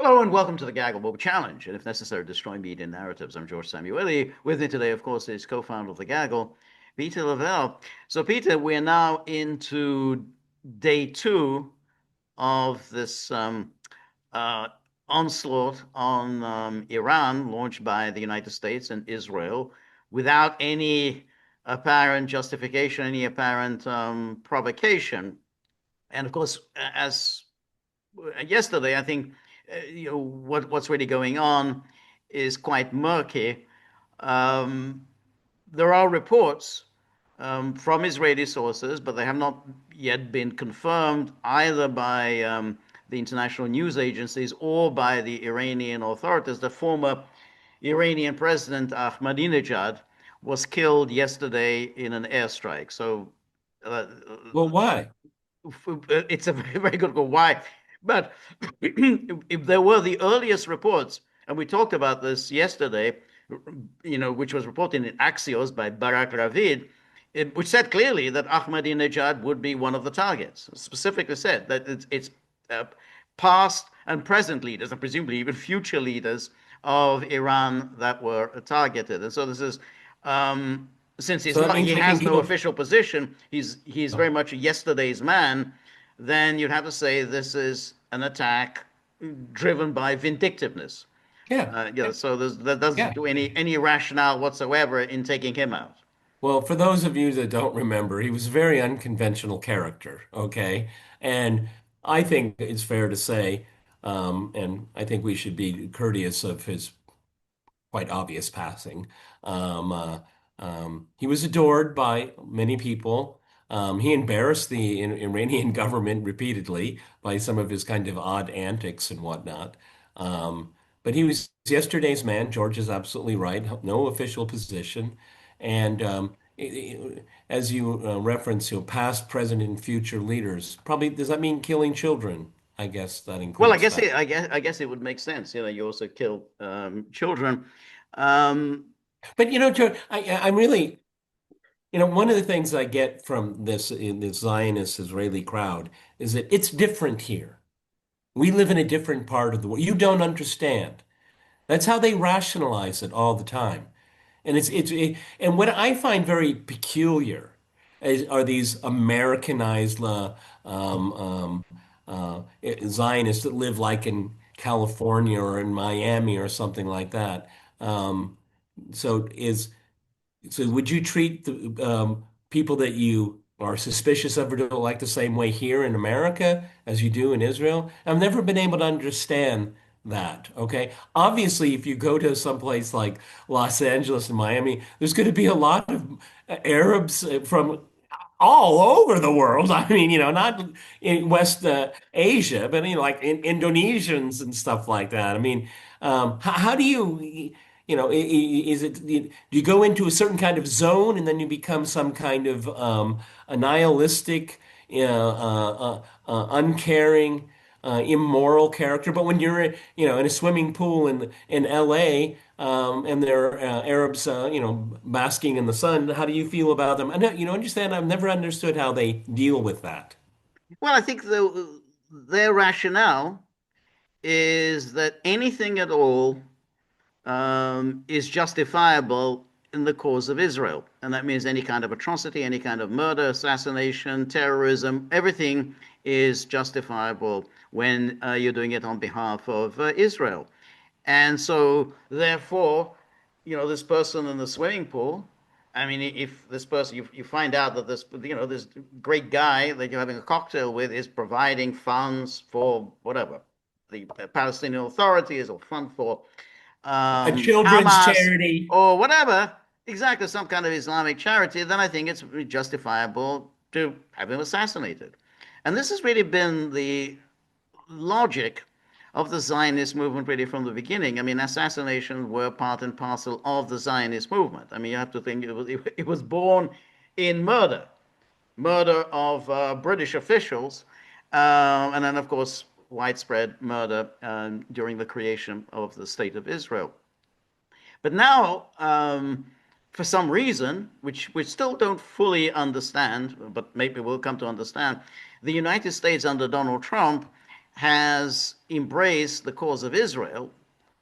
Hello and welcome to the Gaggle Book Challenge, and if necessary, destroy media narratives. I'm George Szamuely. With me today, of course, is co-founder of the Gaggle, Peter Lavelle. So, Peter, we're now into day two of this uh, onslaught on Iran, launched by the United States and Israel, without any apparent justification, any apparent provocation. And of course, as yesterday, I think what's really going on is quite murky. Um, there are reports from Israeli sources, but they have not yet been confirmed either by the international news agencies or by the Iranian authorities. The former Iranian president Ahmadinejad was killed yesterday in an airstrike. So uh, Well, why? it's a very, very good call. Why? But if there were the earliest reports, and we talked about this yesterday, which was reported in Axios by Barak Ravid, which said clearly that Ahmadinejad would be one of the targets. Specifically said that it's past and present leaders, and presumably even future leaders of Iran that were targeted. And so this is since So that means he we can has give no him. official position, he's very Oh, much a yesterday's man. Then you'd have to say this is an attack driven by vindictiveness. yeah, So that doesn't yeah. do any rationale whatsoever in taking him out. Well, for those of you that don't remember, he was a very unconventional character, okay? And I think it's fair to say, and I think we should be courteous of his quite obvious passing. Um, uh, he was adored by many people. He embarrassed the Iranian government repeatedly by some of his kind of odd antics and whatnot. But he was yesterday's man. George is absolutely right. No official position. And as you reference, past, present, and future leaders, probably does that mean killing children? I guess that Well, includes that. I guess it would make sense. You also kill children. Um, But George, I'm really, one of the things I get from this in this Zionist Israeli crowd is that it's different here. We live in a different part of the world. You don't understand. That's how they rationalize it all the time. And and what I find very peculiar are these Americanized Zionists that live like in California or in Miami or something like that. Um, so is so would you treat the people that you are suspicious of or don't like the same way here in America as you do in Israel? I've never been able to understand that. Okay. Obviously, if you go to someplace like Los Angeles and Miami, there's going to be a lot of Arabs from all over the world. I mean, not in West Asia, but like in Indonesians and stuff like that. I mean, how do you, is it, do you go into a certain kind of zone and then you become some kind of a nihilistic, uncaring, immoral character? But when you're, in a swimming pool in LA, and there are Arabs, basking in the sun, how do you feel about them? I know, understand. I've never understood how they deal with that. well, I think their rationale is that anything at all is justifiable in the cause of Israel. And that means any kind of atrocity, any kind of murder, assassination, terrorism, everything is justifiable when you're doing it on behalf of Israel. And so, therefore, this person in the swimming pool, I mean, if this person, you find out that this great guy that you're having a cocktail with is providing funds for whatever, the Palestinian authorities or fund for A children's Hamas charity. or whatever, exactly some kind of Islamic charity, then I think it's justifiable to have him assassinated. And this has really been the logic of the Zionist movement really from the beginning. I mean, assassinations were part and parcel of the Zionist movement. I mean, you have to think it was born in murder of British officials, and then, of course, widespread murder during the creation of the State of Israel. But now, for some reason, which we still don't fully understand, but maybe we'll come to understand, the United States under Donald Trump has embraced the cause of Israel,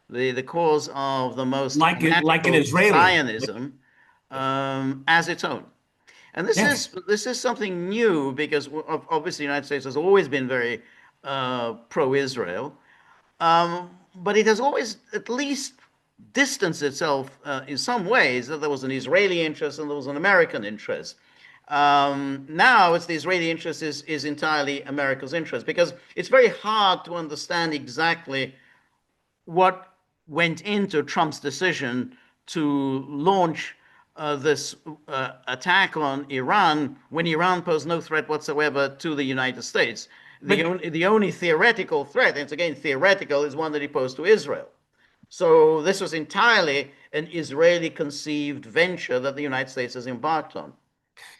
the cause of the most like an fanatical Israeli. Zionism, as its own. And this Yeah. is this is something new because obviously the United States has always been very pro-Israel, but it has always at least distanced itself in some ways that there was an Israeli interest and there was an American interest. Now it's the Israeli interest is entirely America's interest because it's very hard to understand exactly what went into Trump's decision to launch this attack on Iran when Iran posed no threat whatsoever to the United States. But The only theoretical threat, and it's again theoretical, is one that he posed to Israel. So this was entirely an Israeli conceived venture that the United States has embarked on.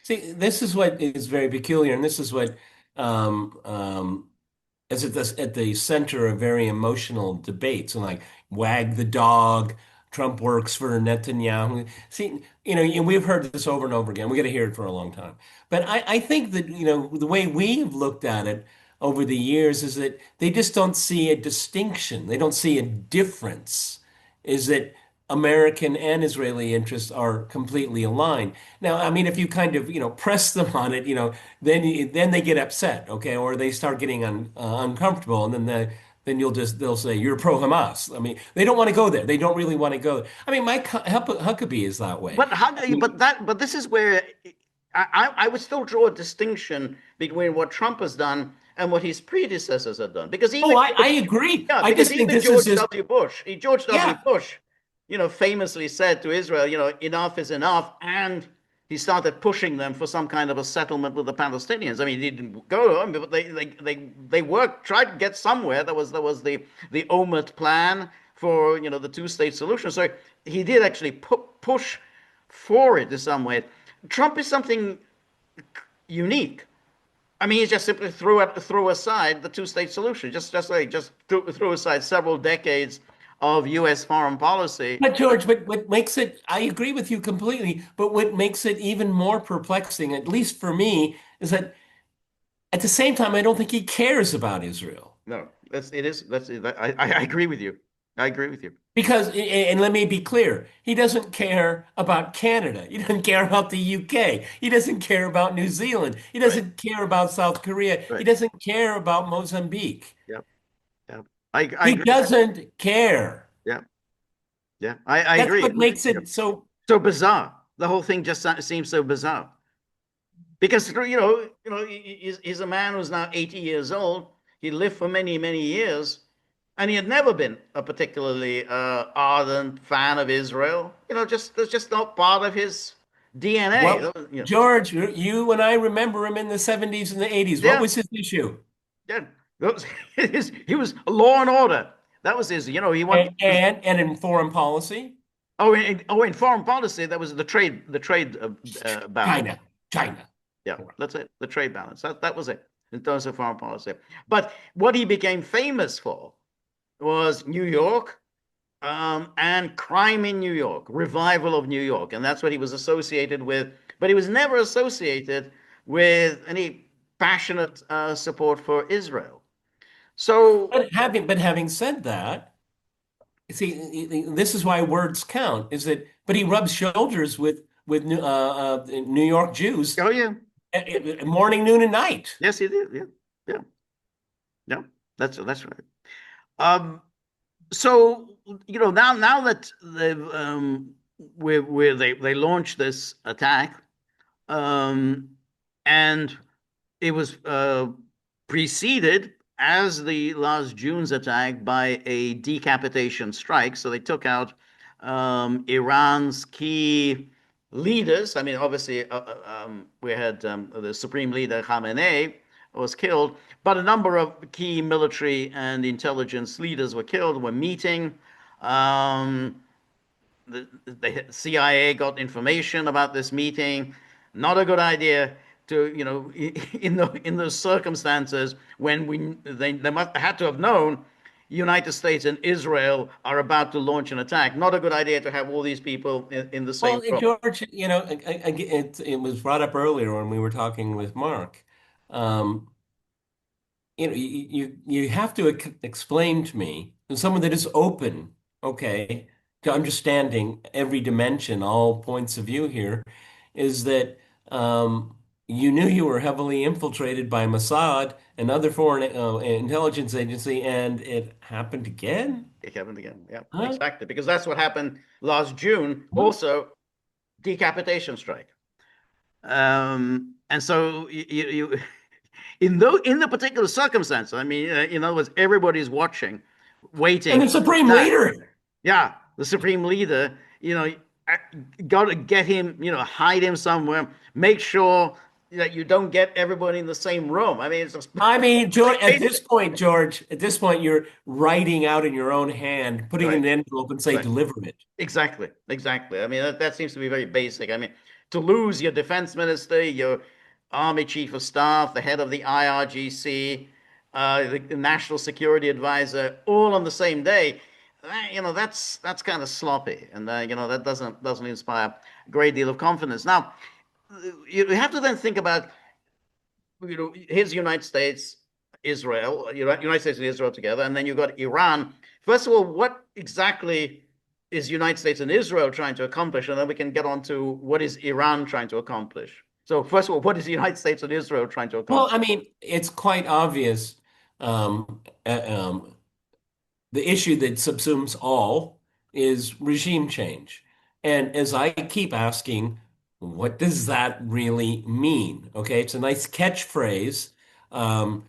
see, this is what is very peculiar, and this is what um, um, is at the center of very emotional debates, and like wag the dog. Trump works for Netanyahu. See, and we've heard this over and over again. We got to hear it for a long time. But I think that, the way we've looked at it over the years is that they just don't see a distinction. They don't see a difference. Is that American and Israeli interests are completely aligned. Now, I mean, if you kind of, press them on it, then they get upset, okay, or they start getting uncomfortable, and then they'll say you're pro Hamas. I mean, they don't want to go there. They don't really want to go there. I mean, Mike Huckabee is that way. But how? But this is where I would still draw a distinction between what Trump has done and what his predecessors have done. Because Oh, even I agree. yeah, I because just think even this is George just W. Bush, George W. yeah. Bush, famously said to Israel, enough is enough, and he started pushing them for some kind of a settlement with the Palestinians. I mean, he didn't go, but they worked, tried to get somewhere. There was the OMIT plan for the two-state solution. So he did actually push for it in some way. Trump is something unique. I mean, he just simply threw aside the two-state solution, just threw aside several decades of U.S. foreign policy. But George, what makes it, I agree with you completely, but what makes it even more perplexing, at least for me, is that at the same time, I don't think he cares about Israel. No, it is. I agree with you. I agree with you. Because, and let me be clear, he doesn't care about Canada. He doesn't care about the UK. He doesn't care about New Zealand. He Right, doesn't care about South Korea. He right. doesn't care about Mozambique. Yeah, yeah. I He agree. doesn't care. Yeah, yeah. I That's agree. what makes Yeah. it so. So bizarre. The whole thing just seems so bizarre because he's a man who's now 80 years old. He lived for many many years, and he had never been a particularly ardent fan of Israel. Just that's just not part of his DNA. What, George, you and I remember him in the 70s and the 80s. What Yeah, was his issue? yeah. He was law and order. That was his. He wanted. And in foreign policy, In foreign policy, that was the trade balance. China, China. Yeah, that's it. The trade balance. That was it in terms of foreign policy. But what he became famous for was New York, and crime in New York, revival of New York, and that's what he was associated with. But he was never associated with any passionate support for Israel. So, But having said that, see, this is why words count. Is that? But he rubs shoulders with New York Jews oh yeah, morning, noon, and night. yes, he did. Yeah, yeah, yeah. That's right. Um, so now that they've where they launched this attack, um, and it was preceded as the last June's attack by a decapitation strike. So they took out Iran's key leaders. I mean, obviously, we had the supreme leader Khamenei was killed, but a number of key military and intelligence leaders were killed. Were meeting. Um, the CIA got information about this meeting. Not a good idea to, in those circumstances when they must had to have known United States and Israel are about to launch an attack. Not a good idea to have all these people in the same Well, room. George, it was brought up earlier when we were talking with Mark. Um, you have to explain to me, as someone that is open, okay, to understanding every dimension, all points of view here, is that you knew you were heavily infiltrated by Mossad and other foreign intelligence agency, and it happened again? It happened again. Yeah, Huh? exactly. Because that's what happened last June. Huh? Also, decapitation strike. And so in the particular circumstance, I mean, in other words, everybody's watching, And waiting. the supreme Now, leader. yeah, the supreme leader, got to get him, hide him somewhere, make sure that you don't get everybody in the same room. I mean, it's just I mean, George, pretty at this basic. point, George, at this point, you're writing out in your own hand, putting it in Right, an envelope and say, right. deliver it. Exactly, exactly. I mean, that seems to be very basic. I mean, to lose your defense minister, your army chief of staff, the head of the IRGC, the national security advisor, all on the same day, that's kind of sloppy, and that doesn't inspire a great deal of confidence. Now, you have to then think about, here's the United States, Israel, United States and Israel together, and then you've got Iran. First of all, what exactly is United States and Israel trying to accomplish? And then we can get on to what is Iran trying to accomplish. So first of all, what is the United States and Israel trying to Well, I accomplish? mean, it's quite obvious. Um, uh, um, the issue that subsumes all is regime change. And as I keep asking, what does that really mean? Okay, it's a nice catchphrase. Um,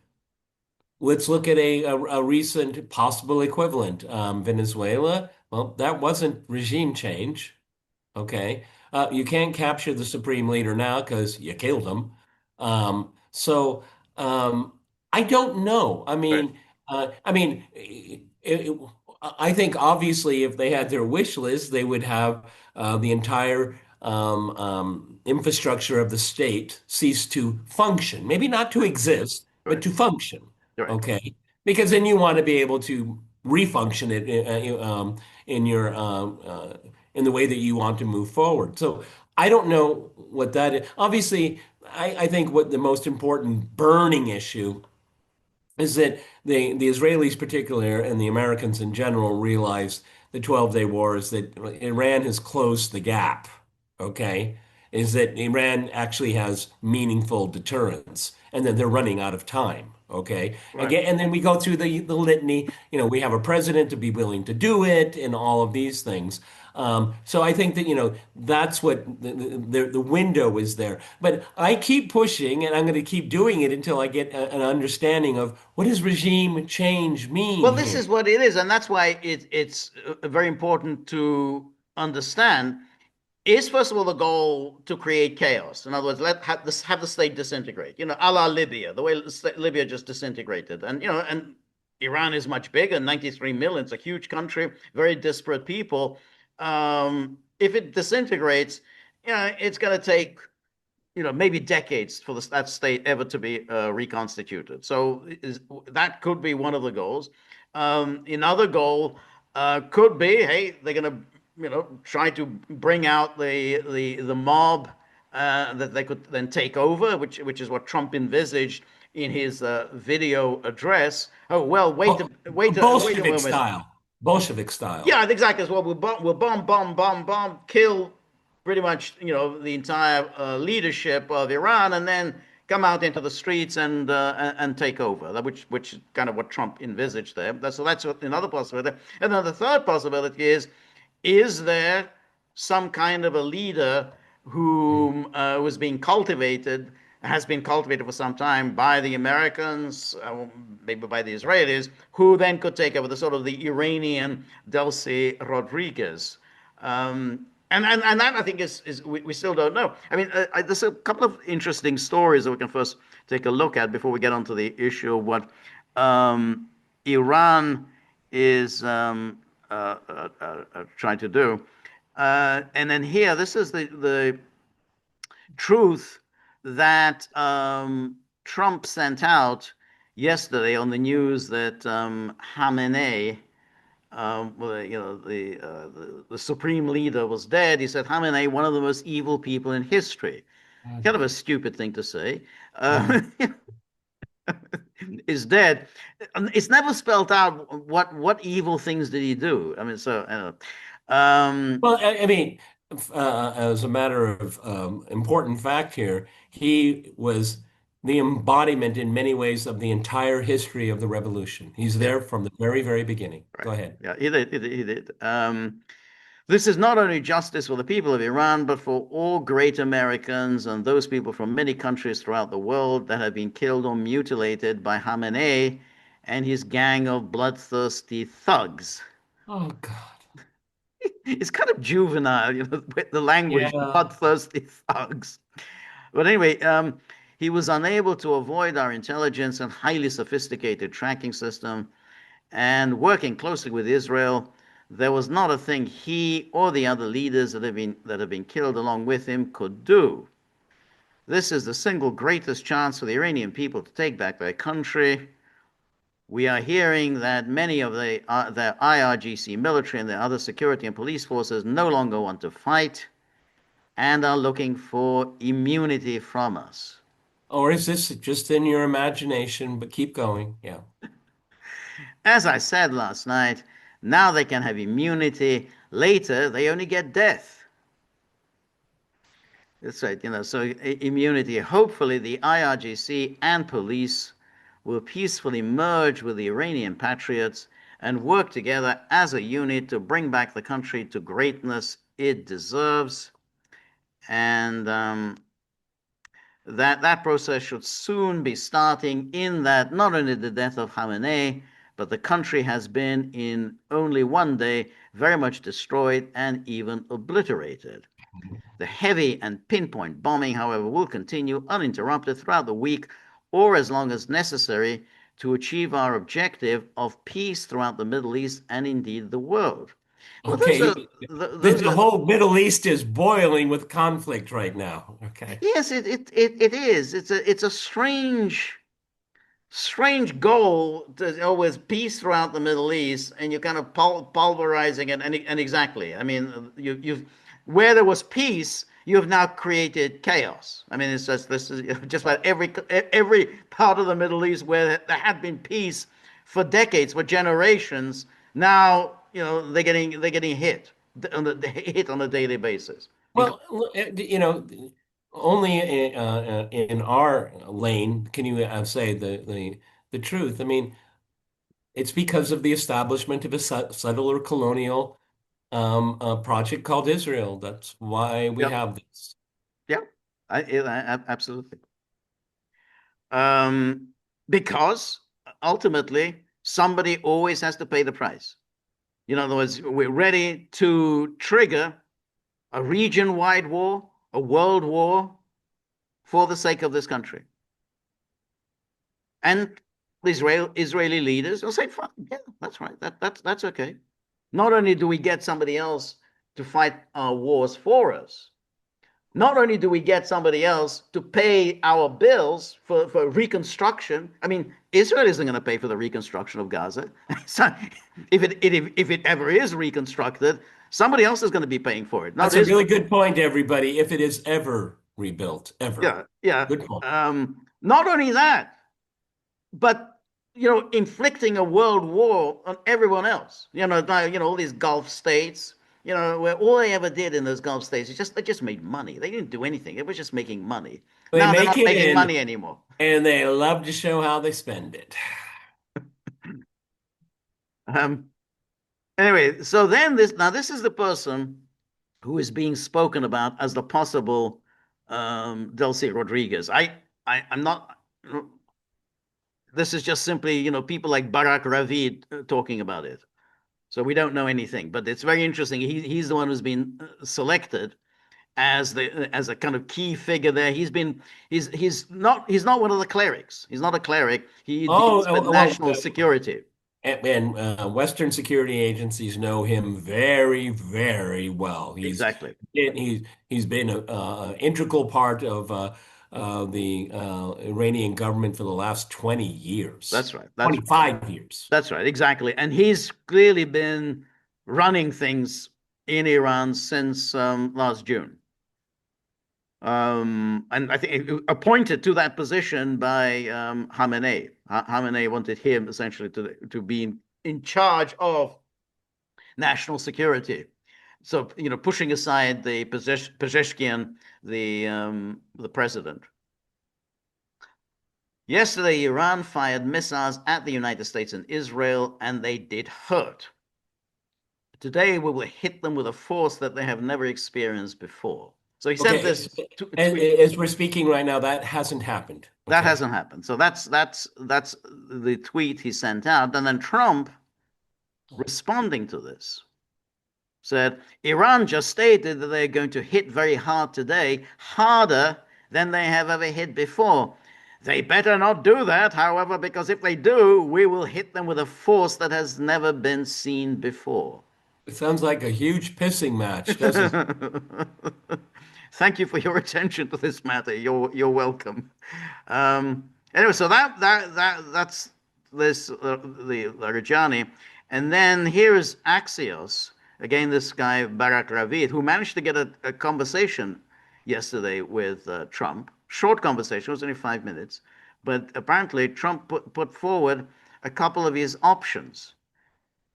let's look at a recent possible equivalent. Venezuela. Well, that wasn't regime change. Okay. You can't capture the supreme leader now because you killed him. So I don't know. Right, I think obviously if they had their wish list, they would have the entire infrastructure of the state cease to function. Maybe not to right, exist, but right, to function. right. Okay. Because then you want to be able to refunction it in your in the way that you want to move forward. So I don't know what that is. Obviously, I think what the most important burning issue is that the Israelis particularly and the Americans in general realize the 12-day war is that Iran has closed the gap, okay? Is that Iran actually has meaningful deterrence and that they're running out of time, okay? Right. Again, and then we go through the litany, we have a president to be willing to do it and all of these things. So I think that, that's what the window is there. But I keep pushing and I'm going to keep doing it until I get an understanding of what does regime change mean Well, this here? is what it is, and that's why it's very important to understand. Is first of all the goal to create chaos? In other words, have the state disintegrate. A la Libya, the way Libya just disintegrated, and Iran is much bigger, 93 million. It's a huge country, very disparate people. If it disintegrates, it's going to take maybe decades for that state ever to be reconstituted. So that could be one of the goals. Another goal could be, hey, they're going to, try to bring out the mob that they could then take over, which is what Trump envisaged in his video address. Oh well, wait a Bolshevik moment. style. Bolshevik style. Yeah, exactly. As well, we'll bomb, kill pretty much, the entire leadership of Iran, and then come out into the streets and take over. Which is kind of what Trump envisaged there. So that's another possibility. And then the third possibility is there some kind of a leader who was being cultivated, has been cultivated for some time by the Americans, maybe by the Israelis, who then could take over the sort of the Iranian Delcy Rodriguez. And that I think is we still don't know. I mean, there's a couple of interesting stories that we can first take a look at before we get onto the issue of what Iran is trying to do. And then here, this is the truth that Trump sent out yesterday on the news that Khamenei, well, the supreme leader, was dead. He said Khamenei, one of the most evil people in history. Kind of a stupid thing to say. Uh, is dead. It's never spelled out what evil things did he do. I mean, so Well, I mean, as a matter of important fact here, he was the embodiment in many ways of the entire history of the revolution. He's yeah, there from the very, very beginning. Go right. ahead. Yeah, he did. This is not only justice for the people of Iran, but for all great Americans and those people from many countries throughout the world that have been killed or mutilated by Khamenei and his gang of bloodthirsty thugs. Oh God. It's kind of juvenile, with the language, Yeah. bloodthirsty thugs. But anyway, he was unable to avoid our intelligence and highly sophisticated tracking system. And working closely with Israel, there was not a thing he or the other leaders that have been killed along with him could do. This is the single greatest chance for the Iranian people to take back their country. We are hearing that many of the IRGC military and the other security and police forces no longer want to fight and are looking for immunity from us. Or is this just in your imagination? But keep going. Yeah. As I said last night, now they can have immunity. Later, they only get death. That's right. So immunity. Hopefully, the IRGC and police will peacefully merge with the Iranian patriots and work together as a unit to bring back the country to greatness it deserves. And that process should soon be starting. In that, not only the death of Khamenei, but the country has been in only one day very much destroyed and even obliterated. The heavy and pinpoint bombing, however, will continue uninterrupted throughout the week or as long as necessary to achieve our objective of peace throughout the Middle East and indeed the world. Well, Okay. those The are whole Middle East is boiling with conflict right now. Okay. yes, it is. It's a strange goal to always peace throughout the Middle East, and you're kind of pulverizing it. And exactly, I mean, you've where there was peace, you have now created chaos. I mean, it's just this is just about every part of the Middle East where there had been peace for decades, for generations. Now, they're getting hit on a daily basis. Well, only in our lane can you say the truth. I mean, it's because of the establishment of a settler colonial project called Israel. That's why we Yep. have this. Yeah. Absolutely. Um, because ultimately somebody always has to pay the price. In other words, we're ready to trigger a region-wide war, a world war for the sake of this country. And the Israeli leaders will say, "Fine, yeah, that's right. That's okay." Not only do we get somebody else to fight our wars for us, not only do we get somebody else to pay our bills for reconstruction. I mean, Israel isn't going to pay for the reconstruction of Gaza. So if it ever is reconstructed, somebody else is going to be paying for it, not That's a really Israel. good point, everybody. If it is ever rebuilt, ever. Yeah, yeah. Good point. Not only that, but inflicting a world war on everyone else. All these Gulf states. Where all they ever did in those Gulf states is they just made money. They didn't do anything. It was just making money. They Now they're make not it making in money anymore. and they love to show how they spend it. Um, anyway, so then this is the person who is being spoken about as the possible Delcy Rodriguez. I'm not. This is just simply people like Barack Ravid talking about it. So we don't know anything, but it's very interesting. He's the one who's been selected as a kind of key figure there. He's not one of the clerics. He's not a cleric. He Oh, deals with well, national security. Western security agencies know him very, very well. Exactly. He's been an integral part of the Iranian government for the last 20 years, That's right. That's right. 25 years. That's right. Exactly. And he's clearly been running things in Iran since last June. And I think appointed to that position by Khamenei. Khamenei wanted him essentially to be in charge of national security. So, pushing aside the Pezeshkian, the president. Yesterday, Iran fired missiles at the United States and Israel, and they did hurt. Today, we will hit them with a force that they have never experienced before. So he sent Okay, this tweet. as we're speaking right now, that hasn't happened. That Okay. hasn't happened. So that's the tweet he sent out, and then Trump responding to this said Iran just stated that they're going to hit very hard today, harder than they have ever hit before. They better not do that, however, because if they do, we will hit them with a force that has never been seen before. It sounds like a huge pissing match, doesn't Thank you for your attention to this matter. You're welcome. Anyway, so that's this the Larijani, and then here is Axios again. This guy Barak Ravid, who managed to get a conversation yesterday with Trump. Short conversation, it was only 5 minutes, but apparently Trump put forward a couple of his options.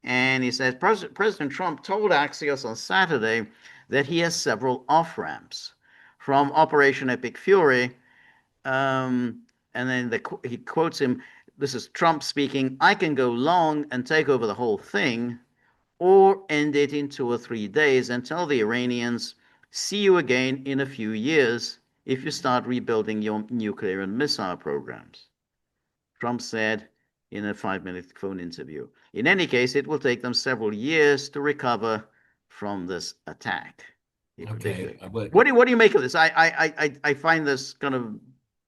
And he says President Trump told Axios on Saturday that he has several off ramps from Operation Epic Fury. And then he quotes him. This is Trump speaking. I can go long and take over the whole thing, or end it in 2 or 3 days and tell the Iranians, see you again in a few years if you start rebuilding your nuclear and missile programs. Trump said in a 5 minute phone interview. In any case, it will take them several years to recover from this attack. He Okay, predicted. but What do you make of this? I find this kind of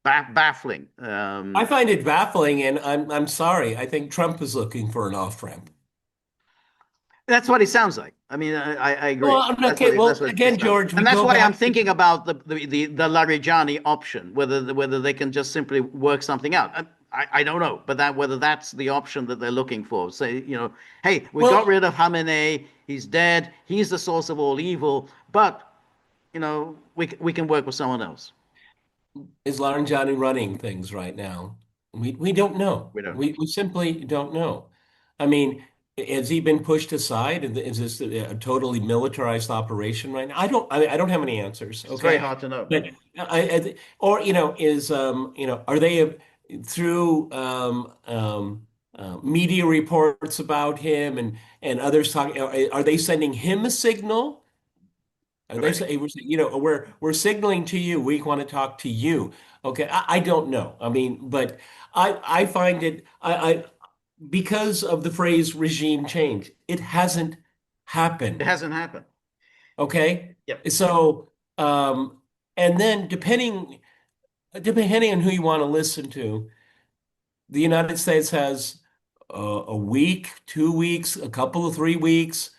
baffling. I find it baffling, and I'm sorry. I think Trump is looking for an off ramp. That's what it sounds like. I mean, I agree. Well, That's what okay. it, that's Well, what it again, sounds like. George, we And that's go why I'm back to thinking about the Larijani option, whether they can just simply work something out. I don't know, but whether that's the option that they're looking for. Say, hey, we got well, rid of Khamenei. He's dead. He's the source of all evil. But we can work with someone else. is Laranjani running things right now? We don't know. We don't know. We simply don't know. I mean, has he been pushed aside? Is this a totally militarized operation right now? I don't have any answers. It's very Okay, hard to know. but or is are they through media reports about him and others talking? Are they sending him a signal? They Right. say we're signaling to you. We want to talk to you. Okay, I don't know. I mean, but I find it I because of the phrase regime change, it hasn't It happened. hasn't happened. Okay, Yep. so and then depending on who you want to listen to, the United States has a week, 2 weeks, a couple of 3 weeks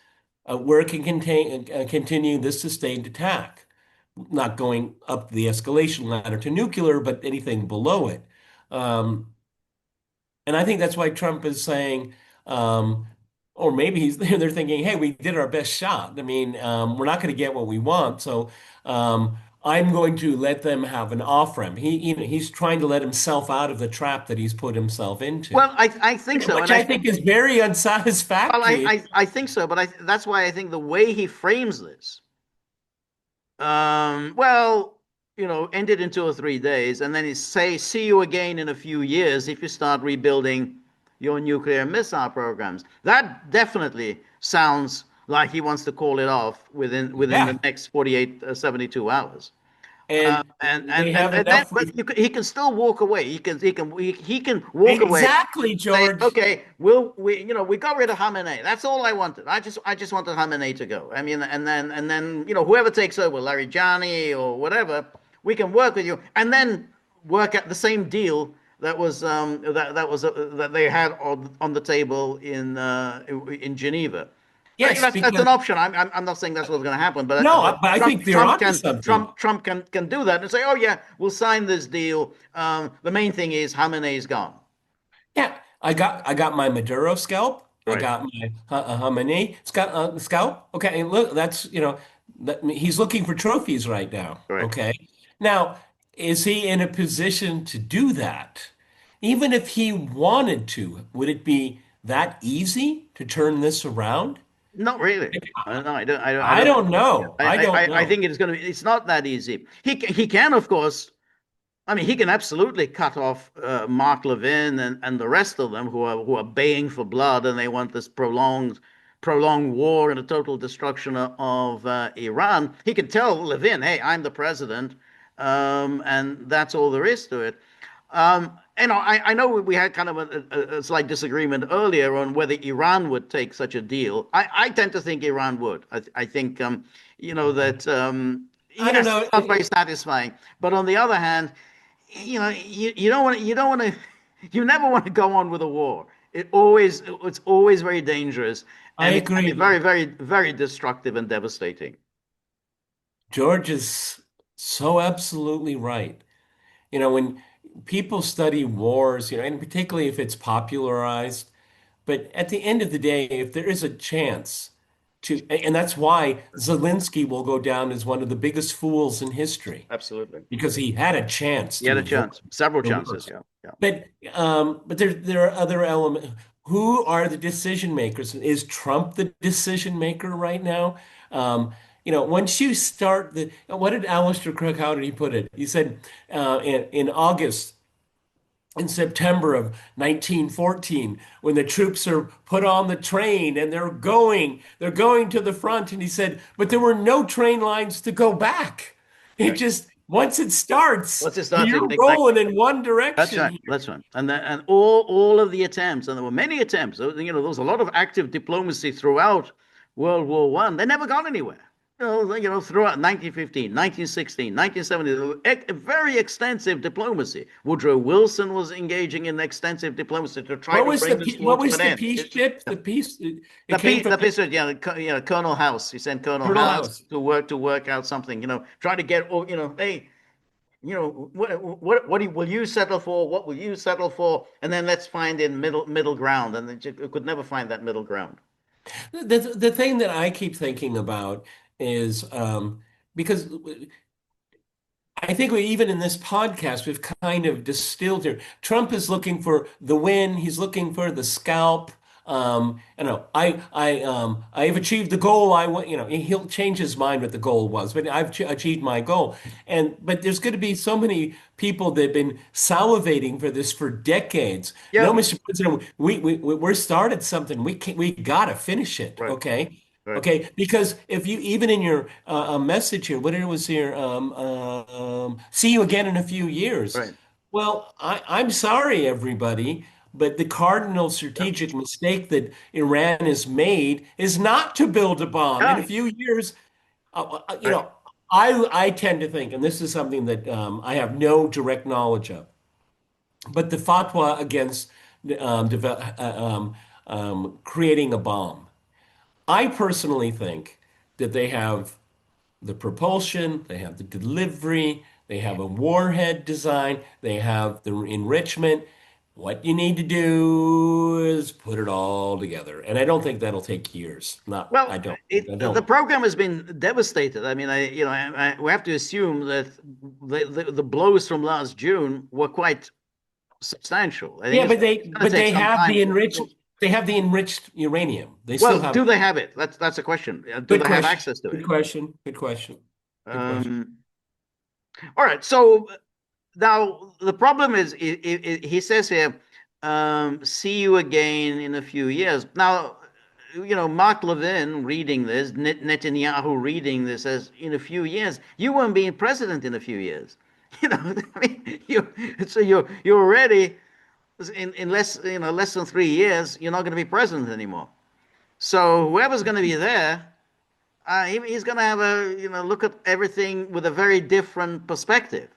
where it can continue this sustained attack, not going up the escalation ladder to nuclear, but anything below it. Um, and I think that's why Trump is saying, or maybe they're thinking, hey, we did our best shot. I mean, we're not going to get what we want, so I'm going to let them have an off ramp. He's trying to let himself out of the trap that he's put himself into, Well, I think so, which and I think is very unsatisfactory. I think so, but that's why I think the way he frames this, well, end it in 2 or 3 days, and then he say, see you again in a few years if you start rebuilding your nuclear missile programs. That definitely sounds like he wants to call it off within the Yeah, next 48, 72 hours. and they have And then, enough. but he can still walk away. He can walk away. Exactly, Say, George. okay, we got rid of Khamenei. That's all I wanted. I just wanted Khamenei to go. I mean, and then whoever takes over, Larijani or whatever, we can work with you, and then work at the same deal that they had on the table in Geneva. Yes, That's an because option. I'm not saying that's what's going to happen, no, but but I think they're onto something. Trump can do that and say, oh yeah, we'll sign this deal. The main thing is Khamenei's gone. Yeah, I got my Maduro scalp. I Right. got my Khamenei scalp. Okay, and look, that's he's looking for trophies right now. Right. Okay, Now, is he in a position to do that? Even if he wanted to, would it be that easy to turn this around? Not really. No, I don't. I I don't. don't know. I don't I know. think it's going to be. It's not that easy. He can, of course. I mean, he can absolutely cut off Mark Levin and the rest of them who are baying for blood and they want this prolonged war and a total destruction of Iran. He can tell Levin, "Hey, I'm the president," and that's all there is to it. I know we had kind of a slight disagreement earlier on whether Iran would take such a deal. I tend to think Iran would. I think that I don't yes, know. it's not very satisfying. But on the other hand, you don't want to you never want to go on with a war. It's always very dangerous I and it can be agree. very destructive and devastating. George is so absolutely right. When people study wars, and particularly if it's popularized, but at the end of the day, if there is a chance and that's why Zelensky will go down as one of the biggest fools in history, Absolutely. because he had a chance You had to a avoid chance, several the chances. worst. Yeah, yeah. But there are other elements. Who are the decision makers? Is Trump the decision maker right now? Once you start what did Alistair Cook, how did he put it? He said in August, in September of 1914, when the troops are put on the train and they're going to the front, and he said, but there were no train lines to go back. It Right. just once it starts, Once it starts, you're exactly. rolling in one That's direction right. here. That's right. And all of the attempts, and there were many attempts. There was a lot of active diplomacy throughout World War One. They never got anywhere. Throughout 1915, 1916, 1917, very extensive diplomacy. Woodrow Wilson was engaging in extensive diplomacy to try to bring this war What to was an the end. peace ship? It came from The peace, Colonel House. He sent Colonel Colonel House House. to work out something. Try to get, hey, what will you settle for? What will you settle for? And then let's find in middle ground. And they could never find that middle ground. The thing that I keep thinking about is because I think even in this podcast, we've kind of distilled here. Trump is looking for the win. He's looking for the scalp. I have achieved the goal. I want, he'll change his mind what the goal was, but I've achieved my goal. But there's going to be so many people that have been salivating for this for decades. No, Yeah. Mr. President, we're started something. We got to finish it. Right. Okay. Right. Okay, because if you even in your message here, what it was here, see you again in a few years. Right. Well, I'm sorry, everybody, but the cardinal Yeah. strategic mistake that Iran has made is not to build a bomb. In a Yeah. few years, Right. I tend to think, and this is something that I have no direct knowledge of, but the fatwa against creating a bomb. I personally think that they have the propulsion, they have the delivery, they have a warhead design, they have the enrichment. What you need to do is put it all together. And I don't think that'll take years. Not, Well, I don't. I the don't. program has been devastated. I mean, we have to assume that the blows from last June were quite substantial. I think Yeah, it's going to take some time to. they have the enriched uranium. They still Well, have do they have it? That's a question. Do good they have question. access to Good it? question. Good question. Good question. Um, all right. So now the problem is, he says here, see you again in a few years. Now, Mark Levin reading this, Netanyahu reading this as in a few years, you won't be president in a few years. I mean, you're already in less than 3 years, you're not going to be president anymore. So whoever's going to be there, he's going to have a look at everything with a very different perspective.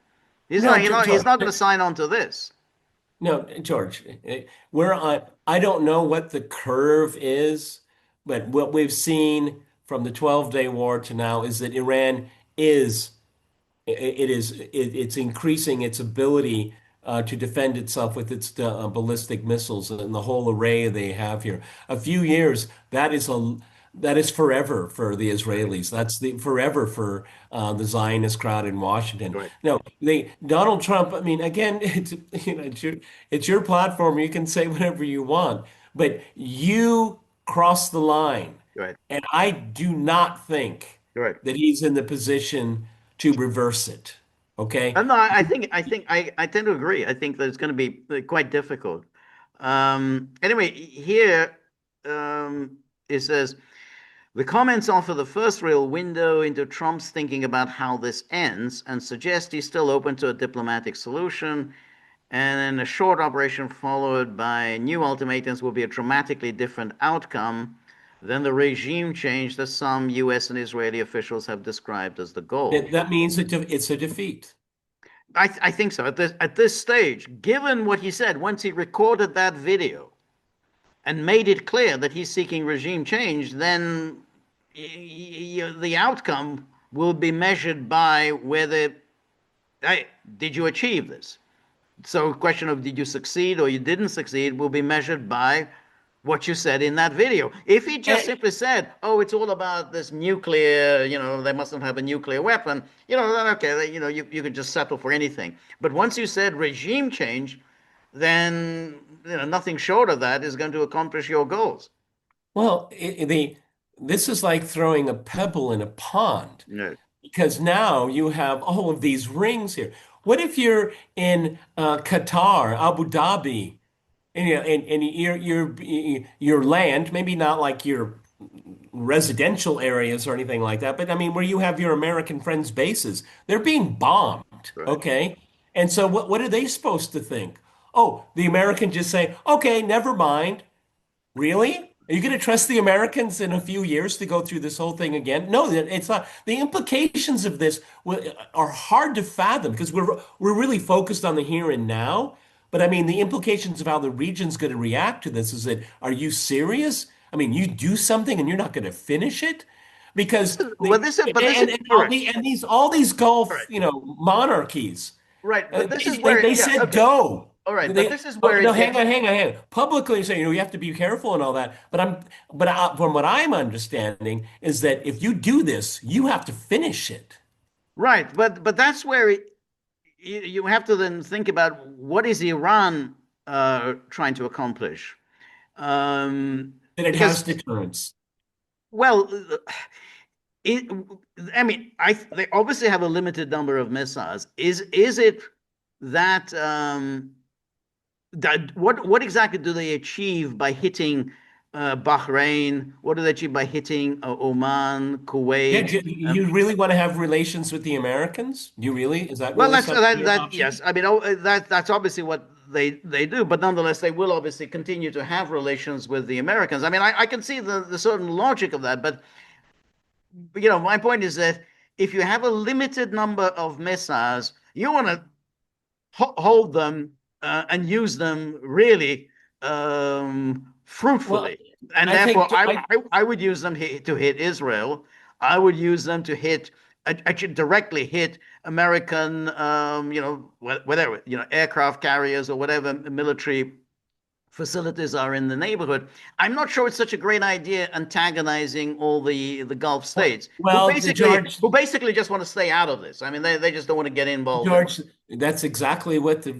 No, He's George. not going to sign on to this. No, George, we're on, I don't know what the curve is, but what we've seen from the 12-day war to now is that Iran is, it's increasing its ability to defend itself with its ballistic missiles and the whole array they have here. A few years, that is that is forever for the Israelis. That's the forever for the Zionist crowd in Washington. Right, No, they Donald Trump. I mean, again, it's your platform. You can say whatever you want, but you cross the line, right, and I do not think right. that he's in the position to reverse it. Okay. No, I tend to agree. I think that it's going to be quite difficult. Anyway, here it says the comments offer the first real window into Trump's thinking about how this ends and suggest he's still open to a diplomatic solution. And then a short operation followed by new ultimatums will be a dramatically different outcome than the regime change that some US and Israeli officials have described as the goal. That means it's a defeat. I think so. At this stage, given what he said, once he recorded that video and made it clear that he's seeking regime change, then the outcome will be measured by whether, hey, did you achieve this? So, question of did you succeed or you didn't succeed will be measured by what you said in that video. If he just And, simply said, "Oh, it's all about this nuclear," they mustn't have a nuclear weapon, then okay, you could just settle for anything. But once you said regime change, then nothing short of that is going to accomplish your goals. well, this is like throwing a pebble in a pond No, because now you have all of these rings here. What if you're in Qatar, Abu Dhabi, and your land, maybe not like your residential areas or anything like that, but I mean where you have your American friends' bases, they're being bombed, right. okay? And so what are they supposed to think? Oh, the American just say, okay, never mind. Really? Are you going to trust the Americans in a few years to go through this whole thing again? No, it's not. The implications of this are hard to fathom because we're really focused on the here and now. But I mean, the implications of how the region's going to react to this is that, are you serious? I mean, you do something and you're not going to finish it because Well, but this is all right. all these All Gulf, right, monarchies, right. But this is where, they yeah, said okay, go. all right. But They, this is oh, where no, it gets. hang on. Publicly saying, you have to be careful and all that. From what I'm understanding is that if you do this, you have to finish it. Right, but that's where you have to then think about what is Iran trying to accomplish. That it Because, has deterrence. well, it, I mean, they obviously have a limited number of missiles. Is it that what exactly do they achieve by hitting Bahrain? What do they achieve by hitting Oman, Yeah, Kuwait? you really want to have relations with the Americans? You really? Is that Well, really that's something an yes. option? I mean, that's obviously what they do, but nonetheless, they will obviously continue to have relations with the Americans. I mean, I can see the certain logic of that, but my point is that if you have a limited number of missiles, you want to hold them and use them really Well, fruitfully. And I therefore, think I would use them to hit Israel. I would use them to hit, actually directly hit American, whatever, aircraft carriers or whatever military facilities are in the neighborhood. I'm not sure it's such a great idea antagonizing all the Gulf states who well, basically George. who basically just want to stay out of this. I mean, they just don't want to get involved in it. George, that's exactly what the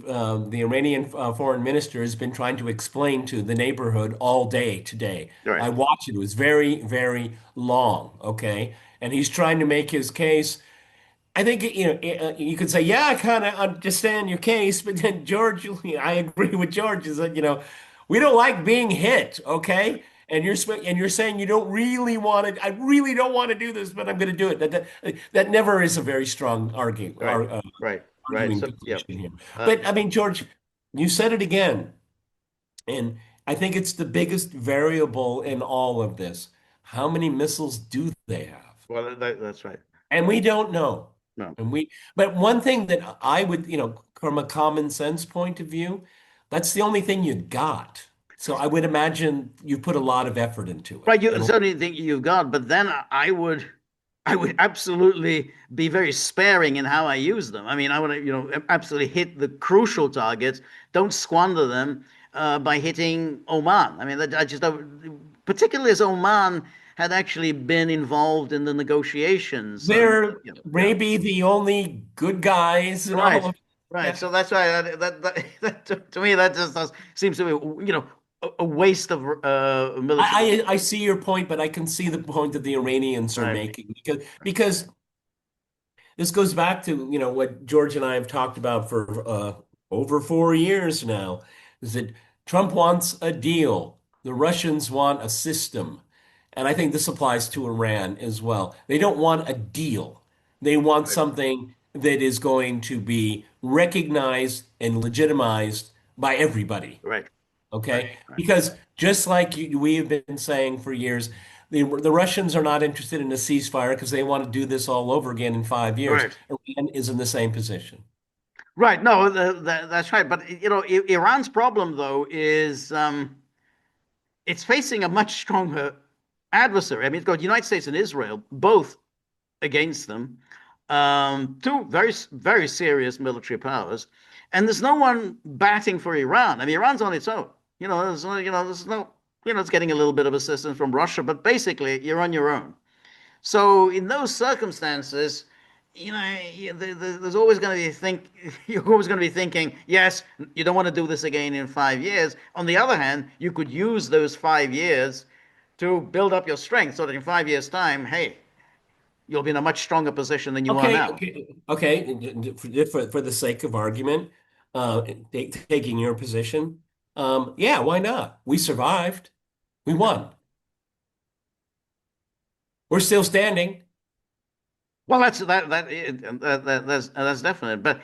Iranian foreign minister has been trying to explain to the neighborhood all day today. Right. I watched it. It was very, very long, okay? And he's trying to make his case. I think, you could say, yeah, I kind of understand your case, but then George, I agree with George, is that, we don't like being hit, okay? And you're saying you don't really want to, I really don't want to do this, but I'm going to do it. That never is a very strong Right. Right. Right. arguing So yeah. position here. Uh, But I mean, George, you said it again, and I think it's the biggest variable in all of this. How many missiles do they have? well, that's right. And we don't know. No. But one thing that I would, from a common sense point of view, that's the only thing you got. So I would imagine you put a lot of effort into it. Right. You And certainly think you've got, but then I would absolutely be very sparing in how I use them. I mean, I want to, absolutely hit the crucial targets. Don't squander them by hitting Oman. I mean, I just don't, particularly as Oman. had actually been involved in the negotiations. And They're yeah, maybe the only good guys in all right, of right. yeah. So that's why to me that just seems to be a waste of military. I see your point, but I can see the point that the Iranians are Right, making because this goes back to, what George and I have talked about for over 4 years now, is that Trump wants a deal. The Russians want a system. And I think this applies to Iran as well. They don't want a deal. They want right, something that is going to be recognized and legitimized by everybody. right, right, Okay? right, Because just like we have been saying for years, the Russians are not interested in a ceasefire because they want to do this all over again in 5 years. right. Iran is in the same position. Right. No, that's right. But Iran's problem though is it's facing a much stronger adversary. I mean, it's got the United States and Israel both against them, two very serious military powers, and there's no one batting for Iran. I mean, Iran's on its own. There's no, it's getting a little bit of assistance from Russia, but basically you're on your own. So in those circumstances, there's always going to be you're always going to be thinking, yes, you don't want to do this again in 5 years. On the other hand, you could use those 5 years to build up your strength so that in 5 years' time, hey, you'll be in a much stronger position than you are Okay, now. okay. For the sake of argument, taking your position, yeah, why not? We survived. We won. We're still standing. Well, that's definite. But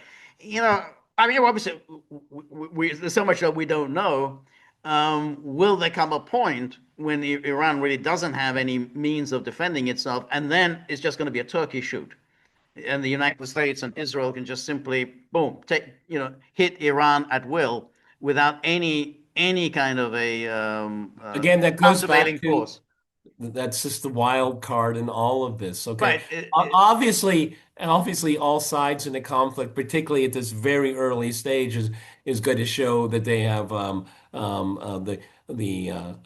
I mean, obviously, there's so much that we don't know. Will there come a point when Iran really doesn't have any means of defending itself, and then it's just going to be a turkey shoot, and the United States and Israel can just simply boom hit Iran at will without any kind of a Again, that goes countervailing back to force. that's just the wild card in all of this. Okay. Right. Obviously, all sides in the conflict, particularly at this very early stage, is going to show that they have the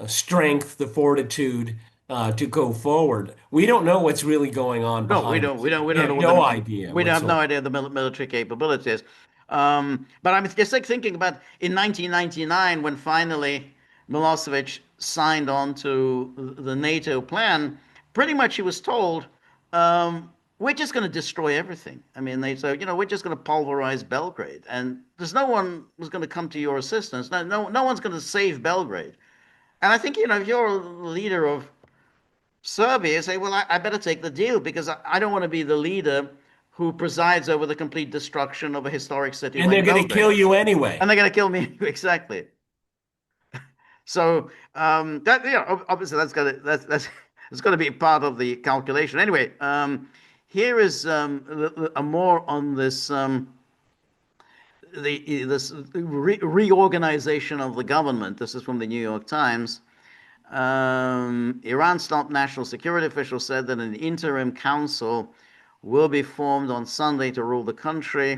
strength, the fortitude to go forward. We don't know what's really going on No, we behind don't. the We scenes. don't. We We don't know have what no idea we have no whatsoever. idea the military capabilities. But I'm just like thinking about in 1999 when finally Milosevic signed on to the NATO plan. Pretty much he was told, "We're just going to destroy everything." I mean, they said, "We're just going to pulverize Belgrade," and there's no one who's going to come to your assistance. No one's going to save Belgrade. And I think if you're a leader of Serbia say, well, I better take the deal because I don't want to be the leader who presides over the complete destruction of a historic city And they're like going to Belgrade. kill you And anyway. they're going to kill me exactly. So that obviously that's it's going to be part of the calculation. Anyway, here is a more on this reorganization of the government. This is from the New York Times. Iran's top national security official said that an interim council will be formed on Sunday to rule the country.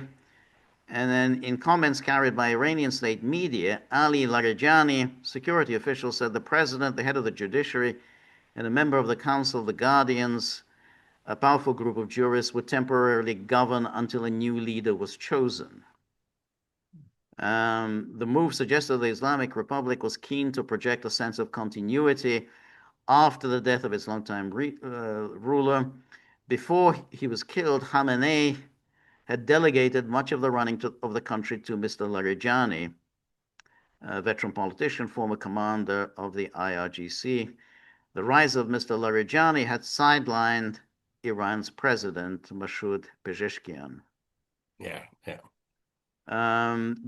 And then, in comments carried by Iranian state media, Ali Larijani, security official, said the president, the head of the judiciary, and a member of the Council of the Guardians, a powerful group of jurists, would temporarily govern until a new leader was chosen. The move suggested the Islamic Republic was keen to project a sense of continuity after the death of its longtime ruler. Before he was killed, Khamenei had delegated much of the running of the country to Mr. Larijani, a veteran politician, former commander of the IRGC. The rise of Mr. Larijani had sidelined Iran's president, Masoud Pezeshkian. Yeah, yeah.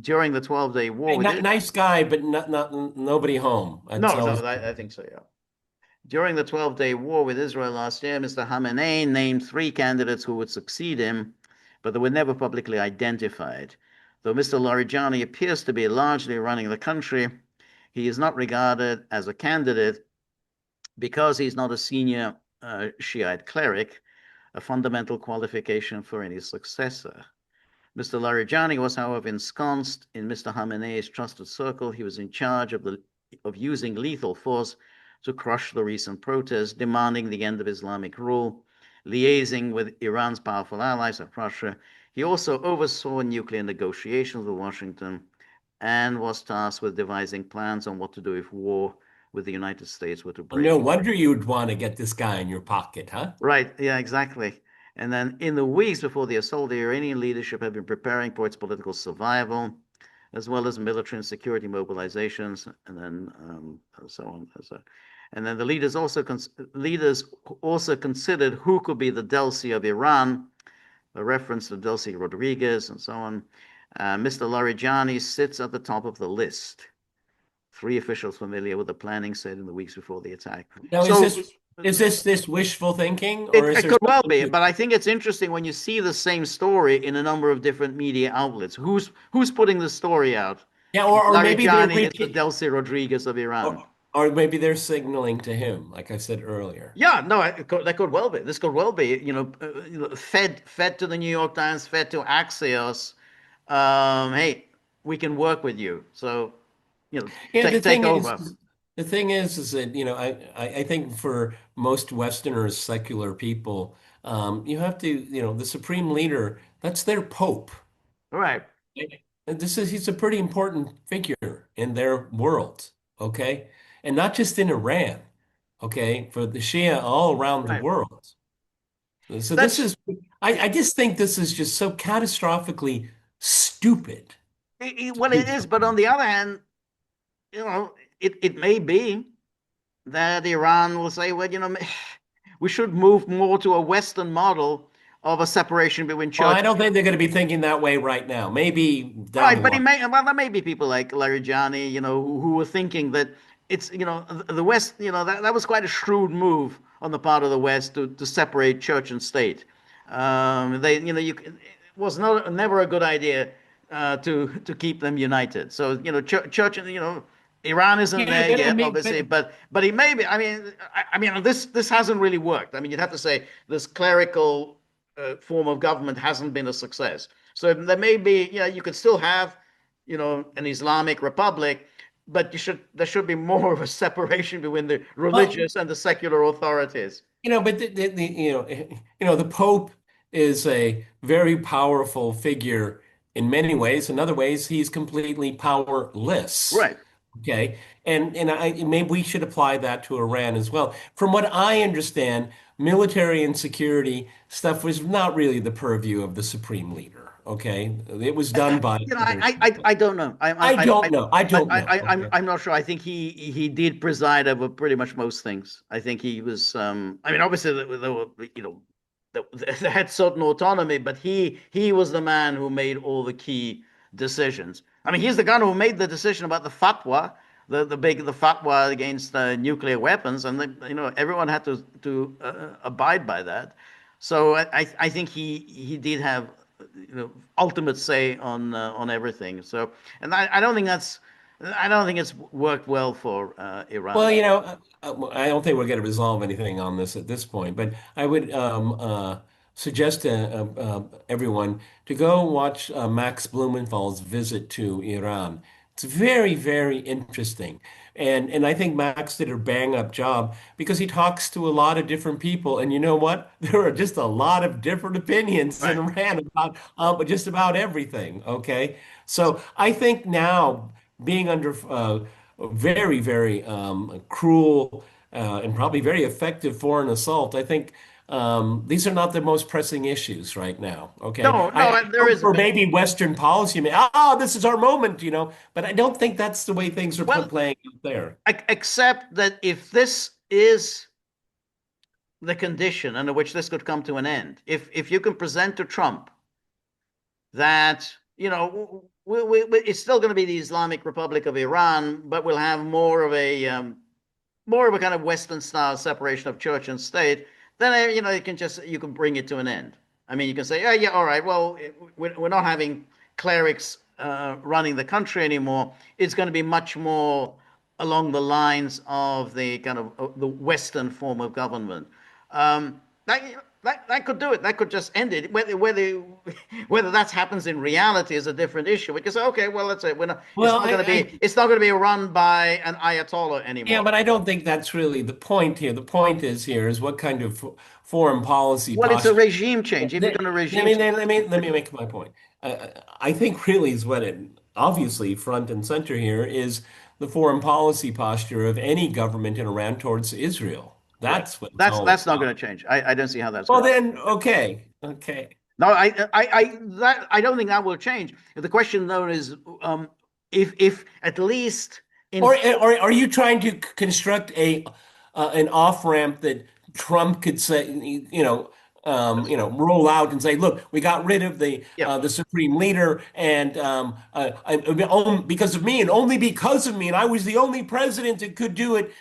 During the 12-day war with it. Nice guy, but not nobody home. That's No, always. no, I think so, yeah. During the 12-day war with Israel last year, Mr. Khamenei named three candidates who would succeed him, but they were never publicly identified. Though Mr. Larijani appears to be largely running the country, he is not regarded as a candidate because he's not a senior Shiite cleric, a fundamental qualification for any successor. Mr. Larijani was, however, ensconced in Mr. Khamenei's trusted circle. He was in charge of using lethal force to crush the recent protests demanding the end of Islamic rule, liaising with Iran's powerful allies like Russia. He also oversaw nuclear negotiations with Washington and was tasked with devising plans on what to do if war with the United States were to Well, no break. wonder you'd want to get this guy in your pocket, huh? Right, yeah, exactly. And then in the weeks before the assault, the Iranian leadership had been preparing for its political survival, as well as military and security mobilizations, and then so on. And then the leaders also considered who could be the Delsi of Iran, a reference to Delcy Rodriguez and so on. Mr. Larijani sits at the top of the list. Three officials familiar with the planning said in the weeks before the attack. Now, So is this wishful thinking, or is it there could well something be, to, but I think it's interesting when you see the same story in a number of different media outlets. Who's putting the story out? yeah, or maybe they're Larijani is the repeat, Delcy Rodriguez of Iran. or maybe they're signaling to him, like I said earlier. Yeah, no, that could well be. This could well be, fed to the New York Times, fed to Axios. Hey, we can work with you. So, Yeah, take over. the thing is that, I think for most Westerners, secular people, you have to, the supreme leader, that's their pope. All right. And he's a pretty important figure in their world, okay? And not just in Iran, okay? For the Shia all around the Right. world. So this That's is, I just think this is just so catastrophically stupid well, to it do. is. But on the other hand, it may be that Iran will say, well, we should move more to a Western model of a separation between Well, church. I don't think they're going to be thinking that way right now. Maybe down the Right, but line. there may be people like Larijani, who were thinking that it's, the West, that was quite a shrewd move on the part of the West to separate church and state. It was never a good idea to keep them united. So, church, Iran isn't Yeah, there but I yet, mean, obviously, but it may be. This hasn't really worked. I mean, you'd have to say this clerical form of government hasn't been a success. So there may be, you could still have, an Islamic republic, but there should be more of a separation between the well, religious and the secular authorities. but the Pope is a very powerful figure in many ways. In other ways, he's completely powerless. Right. Okay, and maybe we should apply that to Iran as well. From what I understand, military and security stuff was not really the purview of the supreme leader. Okay, it was done by others. I don't know. I don't know. I don't know. Okay. I'm not sure. I think he did preside over pretty much most things. I think he was. I mean, obviously there were, they had certain autonomy, but he was the man who made all the key decisions. I mean, he's the guy who made the decision about the fatwa, the fatwa against nuclear weapons, and everyone had to abide by that. So I think he did have ultimate say on everything. So, and I don't think it's worked well for Well, Iran. I don't think we're going to resolve anything on this at this point, but I would suggest to everyone to go watch Max Blumenthal's visit to Iran. It's very, very interesting. And I think Max did a bang up job because he talks to a lot of different people. And you know what? There are just a lot of different opinions in Right. Iran about just about everything. Okay. So I think now being under very, very cruel and probably very effective foreign assault. I think these are not the most pressing issues right now. Okay, No, I no, there hope is. for maybe Western policy. This is our moment, but I don't think that's the way things are Well, playing out there. except that if this is the condition under which this could come to an end, if you can present to Trump that it's still going to be the Islamic Republic of Iran, but we'll have more of a kind of Western style separation of church and state, then you can bring it to an end. I mean, you can say, oh yeah, all right, well, we're not having clerics running the country anymore. It's going to be much more along the lines of the kind of the Western form of government. Um, that could do it. That could just end it. Whether that happens in reality is a different issue. We can say, okay, well, that's it. We're not. Well, It's not going to be run by an ayatollah yeah, anymore. but I don't think that's really the point here. The point is here is what kind of foreign policy Well, it's a posture. regime change. If you're going to regime change, Let me make my point. I think really is what it obviously front and center here is the foreign policy posture of any government in Iran towards Israel. correct. That's what it's all That's not about. going to change. I don't see how that's Well, going to. then, okay, okay. No, I don't think that will change. The question though is, if at least in Or are you trying to construct a an off ramp that Trump could say, roll out and say, "Look, we got rid of yeah, the supreme leader, and because of me, and only because of me, and I was the only president that could do it.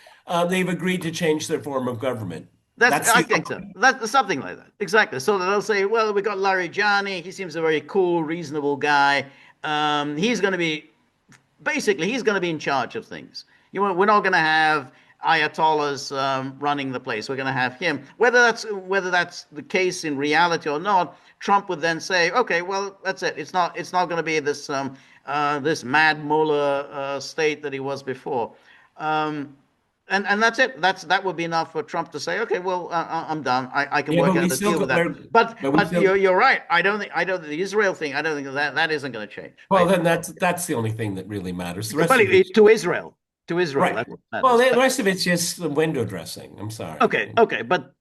They've agreed to change their form of government." that's That's I the think so. That's something like that. Exactly. So they'll say, well, we got Larry Jani. He seems a very cool, reasonable guy. He's going to be basically he's going to be in charge of things. We're not going to have ayatollahs running the place. We're going to have him. Whether that's the case in reality or not, Trump would then say, okay, well, that's it. It's not going to be this mad mullah state that he was before. Um, and that's it. That would be enough for Trump to say, okay, well, I'm done. I can yeah, work but we out a still deal with that. we're, But but we but still. you're right. I don't the Israel thing. I don't think that isn't going to change. Well, then that's the only thing that really matters. The rest Well, of it, to Israel, right. that's what Well, matters. the rest of it's just window dressing. I'm sorry. Okay, but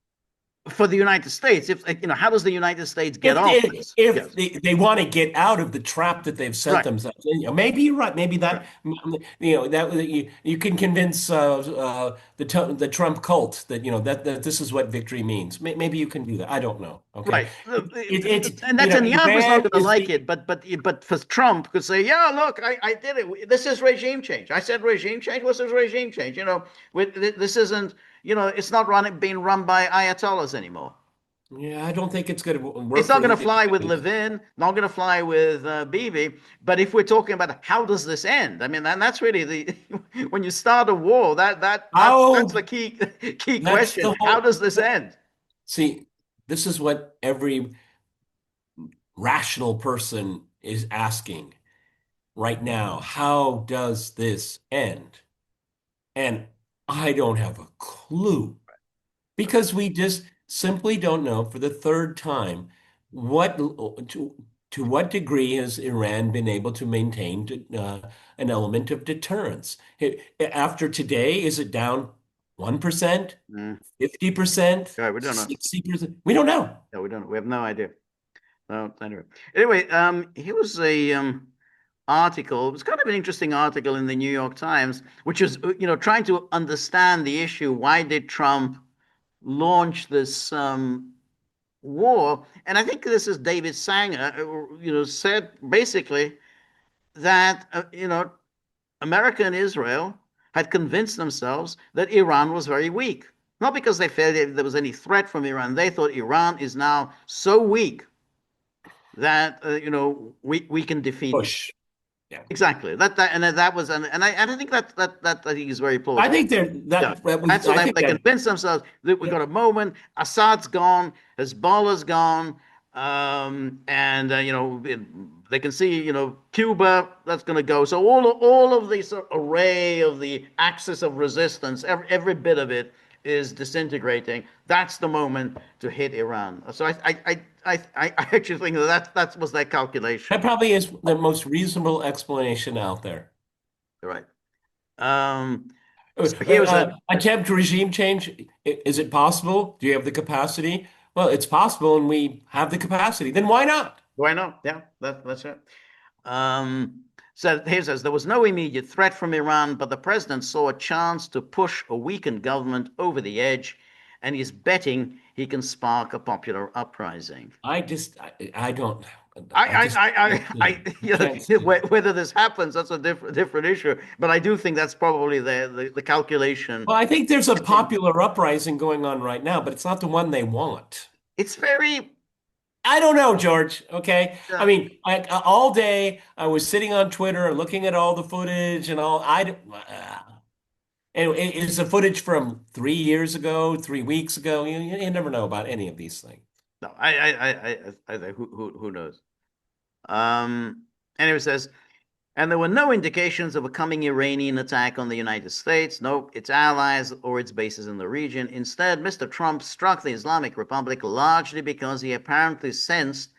for the United States, if how does the United States get If off they, this? if Yes, they want to get out of the trap that they've set right, themselves in, maybe you're right. Maybe that right, that you can convince the Trump cult that that this is what victory means. Maybe you can do that. I don't know. Okay, right. it's And Netanyahu is not Iran going to is like the it, but for Trump could say, yeah, look, I did it. This is regime change. I said regime change. What's this regime change? This isn't. It's not being run by ayatollahs anymore. yeah. I don't think it's going to It's work not for going to either. fly with Levin, not going to fly with Bibi. But if we're talking about how does this end, I mean, and that's really the when you start a war, that's How the key that's question. the How whole. does this end? See, this is what every rational person is asking right now. How does this end? And I don't have a clue because we just simply don't know for the third time what to what degree has Iran been able to maintain an element of deterrence. After today, is it down 1%, Mm, 50%, right, we don't know. 60%? We don't know. No, we don't. We have no idea. No, anyway, here was a article. It was kind of an interesting article in the New York Times, which was trying to understand the issue. Why did Trump launch this war? And I think this is David Sanger, said basically that America and Israel had convinced themselves that Iran was very weak. Not because they felt there was any threat from Iran. They thought Iran is now so weak that we can defeat them. Push. Yeah. Exactly. That was and I think that I think is very I plausible. think there Yeah, that was that's what I think they that convinced themselves that we yeah. got a moment. Assad's gone, Hezbollah's gone, and they can see Cuba that's going to go. So all of this array of the axis of resistance, every bit of it is disintegrating. That's the moment to hit Iran. So I actually think that was their calculation. That probably is the most reasonable explanation out there. Right. So here was a Attempt regime change. Is it possible? Do you have the capacity? Well, it's possible, and we have the capacity. Then why not? why not? Yeah, that's it. So here says there was no immediate threat from Iran, but the president saw a chance to push a weakened government over the edge, and he's betting he can spark a popular uprising. I don't, I just can't see. Whether this happens, that's a different issue. But I do think that's probably the calculation. Well, I think there's a popular uprising going on right now, but it's not the one they want. It's very I don't know, George. Okay. I uh, mean, all day I was sitting on Twitter looking at all the footage and all. And is the footage from 3 years ago, 3 weeks ago? You never know about any of these things. No, who knows? Um, anyway, it says, and there were no indications of a coming Iranian attack on the United States, no, its allies, or its bases in the region. Instead, Mr. Trump struck the Islamic Republic largely because he apparently sensed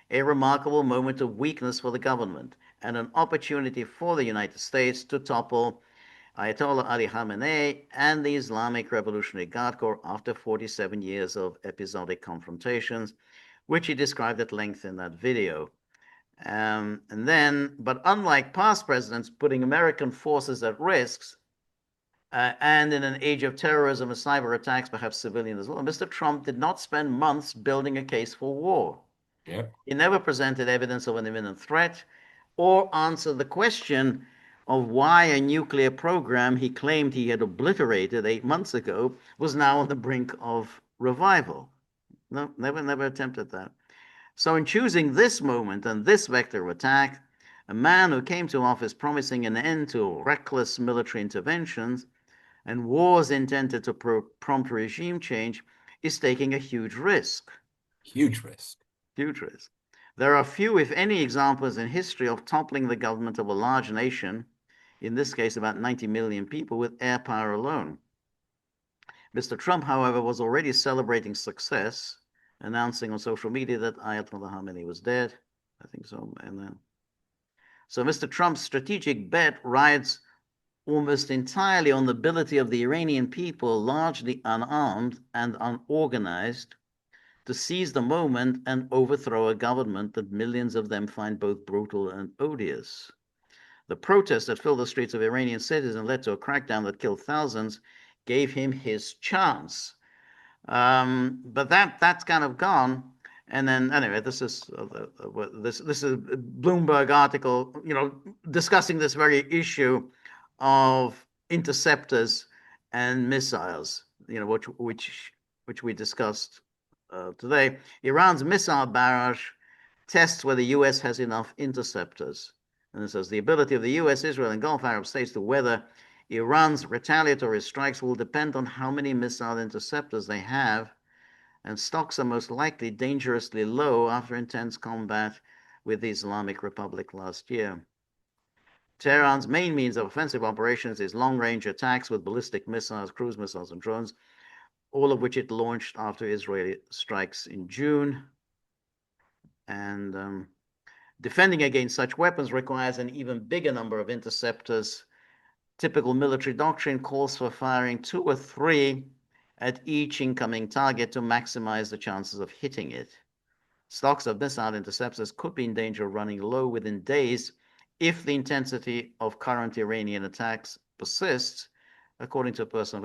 a remarkable moment of weakness for the government and an opportunity for the United States to topple Ayatollah Ali Khamenei and the Islamic Revolutionary Guard Corps after 47 years of episodic confrontations, which he described at length in that video. But unlike past presidents putting American forces at risks, and in an age of terrorism and cyber attacks, perhaps civilian as well, Mr. Trump did not spend months building a case for war. Yep. He never presented evidence of an imminent threat or answered the question of why a nuclear program he claimed he had obliterated 8 months ago was now on the brink of revival. No, never attempted that. So, in choosing this moment and this vector of attack, a man who came to office promising an end to reckless military interventions and wars intended to prompt regime change is taking a huge risk. Huge risk. Huge risk. There are few, if any, examples in history of toppling the government of a large nation, in this case about 90 million people, with air power alone. Mr. Trump, however, was already celebrating success, announcing on social media that Ayatollah Khamenei was dead. I think so. And then, so Mr. Trump's strategic bet rides almost entirely on the ability of the Iranian people, largely unarmed and unorganized, to seize the moment and overthrow a government that millions of them find both brutal and odious. The protests that filled the streets of Iranian cities and led to a crackdown that killed thousands gave him his chance. But that's kind of gone. And then anyway, this is a Bloomberg article, discussing this very issue of interceptors and missiles, which we discussed today. Iran's missile barrage tests whether the U.S. has enough interceptors. And it says the ability of the U.S., Israel, and Gulf Arab states to weather Iran's retaliatory strikes will depend on how many missile interceptors they have, and stocks are most likely dangerously low after intense combat with the Islamic Republic last year. Tehran's main means of offensive operations is long-range attacks with ballistic missiles, cruise missiles, and drones, all of which it launched after Israeli strikes in June. And defending against such weapons requires an even bigger number of interceptors. Typical military doctrine calls for firing 2 or 3 at each incoming target to maximize the chances of hitting it. Stocks of missile interceptors could be in danger of running low within days if the intensity of current Iranian attacks persists, according to a person.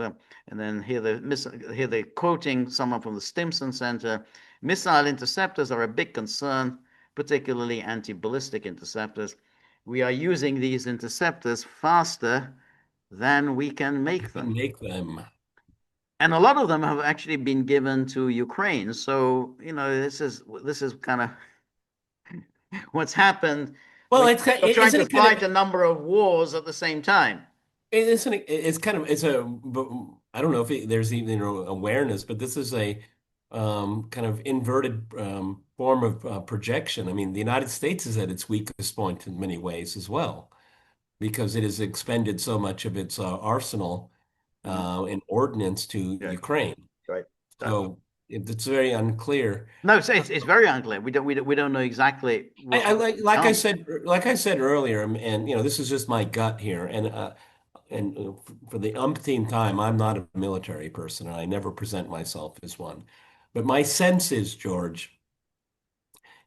And then here they're quoting someone from the Stimson Center. Missile interceptors are a big concern, particularly anti-ballistic interceptors. We are using these interceptors faster than we can You make can them. make them. And a lot of them have actually been given to Ukraine. So, this is kind of what's happened Well, when it's you're trying isn't to it kind of fight a number of wars at the same time. isn't it, it's kind of it's a I don't know if there's even awareness, but this is a kind of inverted form of projection. I mean, the United States is at its weakest point in many ways as well, because it has expended so much of its arsenal Mm, and ordnance to yeah, Ukraine. right. So it's very unclear. No, it's very unclear. We don't know exactly I what's like going I on. said like I said earlier, and this is just my gut here, and for the umpteenth time, I'm not a military person, and I never present myself as one. But my sense is, George,